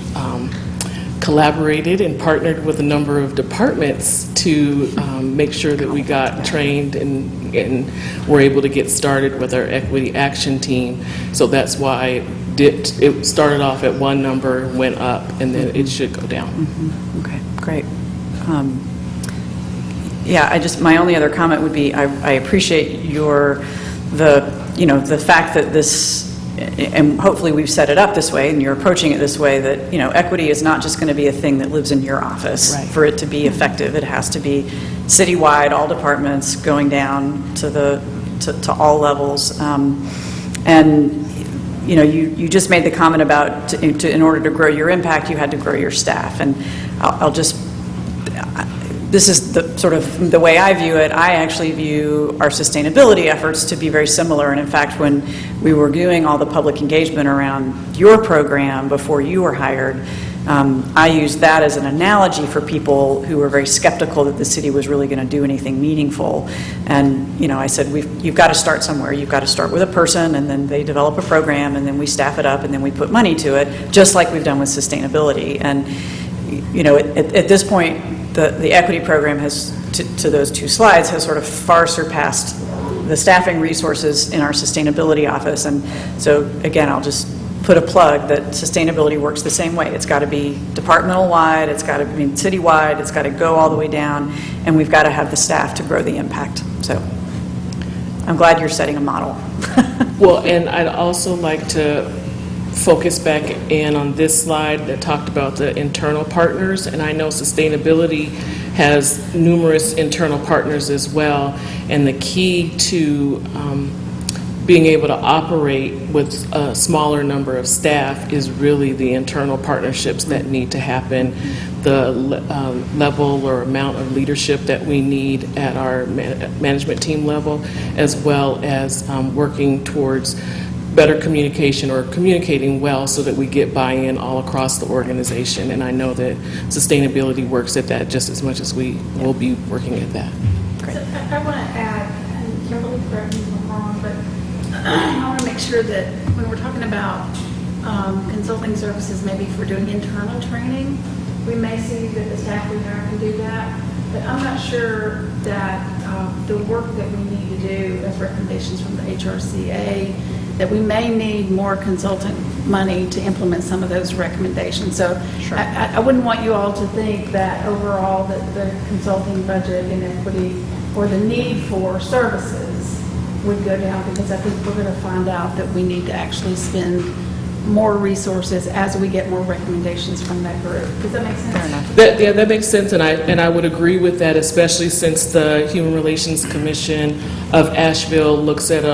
collaborated and partnered with a number of departments to make sure that we got trained and were able to get started with our equity action team. So that's why it started off at one number, went up, and then it should go down. Okay, great. Yeah, my only other comment would be, I appreciate the fact that this, and hopefully we've set it up this way, and you're approaching it this way, that, equity is not just going to be a thing that lives in your office. Right. For it to be effective, it has to be citywide, all departments, going down to all levels. And you just made the comment about in order to grow your impact, you had to grow your staff. And this is the way I view it. I actually view our sustainability efforts to be very similar. And in fact, when we were doing all the public engagement around your program before you were hired, I used that as an analogy for people who were very skeptical that the city was really going to do anything meaningful. And, I said, you've got to start somewhere. You've got to start with a person, and then they develop a program, and then we staff it up, and then we put money to it, just like we've done with sustainability. And, at this point, the equity program has, to those two slides, has sort of far surpassed the staffing resources in our sustainability office. And so, again, I'll just put a plug that sustainability works the same way. It's got to be departmental-wide, it's got to be city-wide, it's got to go all the way down, and we've got to have the staff to grow the impact. So I'm glad you're setting a model. Well, and I'd also like to focus back in on this slide that talked about the internal partners, and I know sustainability has numerous internal partners as well, and the key to being able to operate with a smaller number of staff is really the internal partnerships that need to happen, the level or amount of leadership that we need at our management team level, as well as working towards better communication or communicating well so that we get buy-in all across the organization. And I know that sustainability works at that just as much as we will be working at that. Great. So I want to add, and Kimberly, correct me if I'm wrong, but I want to make sure that when we're talking about consulting services, maybe if we're doing internal training, we may see that the staff we hire can do that. But I'm not sure that the work that we need to do as recommendations from the HRCA, that we may need more consultant money to implement some of those recommendations. So sure. I wouldn't want you all to think that overall that the consulting budget in equity or the need for services would go down, because I think we're going to find out that we need to actually spend more resources as we get more recommendations from that group. Does that make sense? Fair enough. That makes sense, and I would agree with that, especially since the Human Relations Commission of Asheville looks at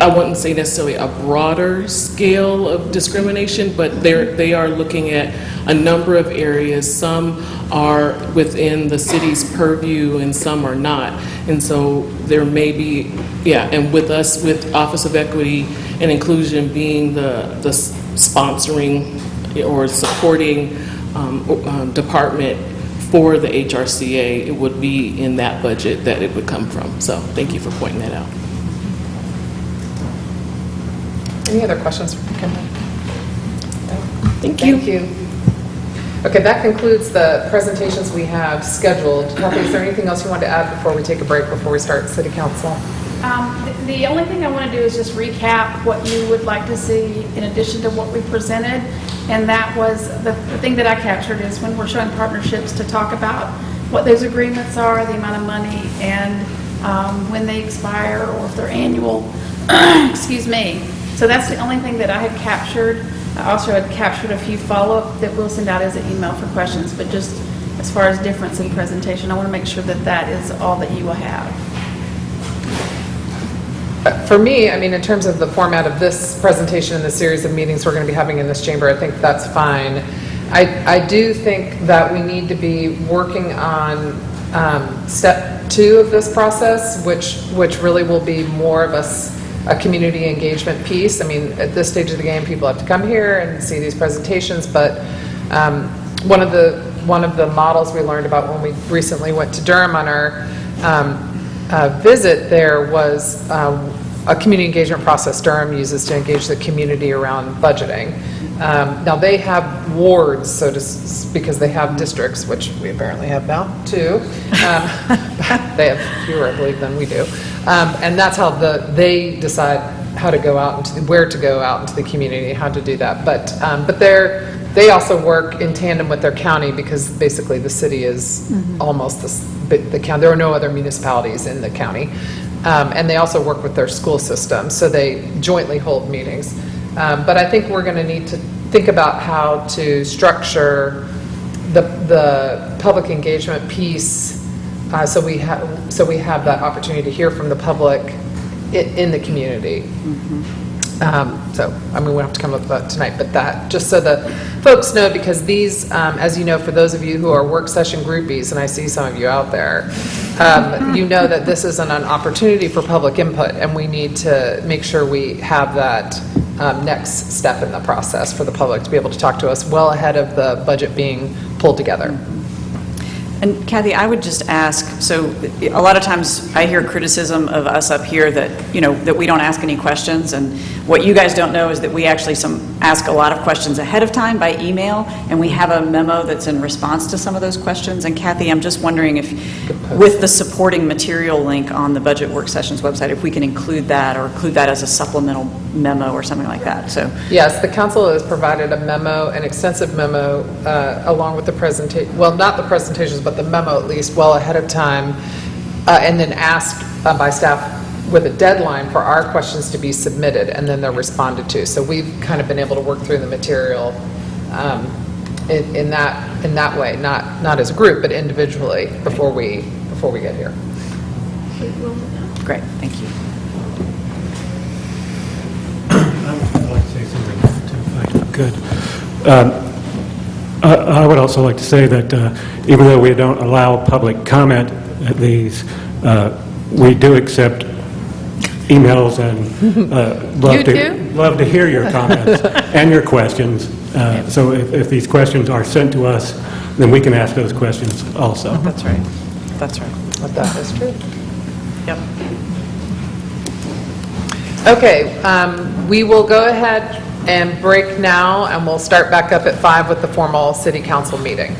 I wouldn't say necessarily a broader scale of discrimination, but they are looking at a number of areas. Some are within the city's purview and some are not. And so there may be, and with us, with Office of Equity and Inclusion being the sponsoring or supporting department for the HRCA, it would be in that budget that it would come from. So thank you for pointing that out. Any other questions for Kimberly? Thank you. Thank you. Okay, that concludes the presentations we have scheduled. Kathy, is there anything else you want to add before we take a break, before we start City Council? The only thing I want to do is just recap what you would like to see in addition to what we presented. And that was the thing that I captured is when we're showing partnerships to talk about what those agreements are, the amount of money, and when they expire or if they're annual. Excuse me. So that's the only thing that I had captured. I also had captured a few follow-up that we'll send out as an email for questions, but just as far as difference in presentation, I want to make sure that that is all that you will have. For me, I mean, in terms of the format of this presentation and the series of meetings we're going to be having in this chamber, I think that's fine. I do think that we need to be working on step 2 of this process, which really will be more of a community engagement piece. I mean, at this stage of the game, people have to come here and see these presentations, but one of the models we learned about when we recently went to Durham on our visit there was a community engagement process Durham uses to engage the community around budgeting. Now, they have wards, because they have districts, which we apparently have now, too. They have fewer, I believe, than we do. And that's how they decide how to go out, where to go out into the community, how to do that. But they also work in tandem with their county, because basically the city is almost the county. There are no other municipalities in the county. And they also work with their school system, so they jointly hold meetings. But I think we're going to need to think about how to structure the public engagement piece so we have that opportunity to hear from the public in the community. So, I mean, we don't have to come up with that tonight, but that, just so the folks know, because these, as you know, for those of you who are work session groupies, and I see some of you out there, you know that this isn't an opportunity for public input, and we need to make sure we have that next step in the process for the public to be able to talk to us well ahead of the budget being pulled together. And Kathy, I would just ask, so a lot of times I hear criticism of us up here that, that we don't ask any questions, and what you guys don't know is that we actually ask a lot of questions ahead of time by email, and we have a memo that's in response to some of those questions. And Kathy, I'm just wondering if, with the supporting material link on the Budget Work Sessions website, if we can include that, or include that as a supplemental memo or something like that. So yes, the council has provided a memo, an extensive memo, along with the presentation, well, not the presentations, but the memo at least, well ahead of time, and then asked by staff with a deadline for our questions to be submitted, and then they're responded to. So we've kind of been able to work through the material in that way, not as a group, but individually before we get here. Great, thank you. I'd like to say something too, if I could. I would also like to say that even though we don't allow public comment at these, we do accept emails and love to hear your comments and your questions. So if these questions are sent to us, then we can ask those questions also. That's right. That's right. But that is true. Yep. Okay, we will go ahead and break now, and we'll start back up at 5 with the formal city council meeting.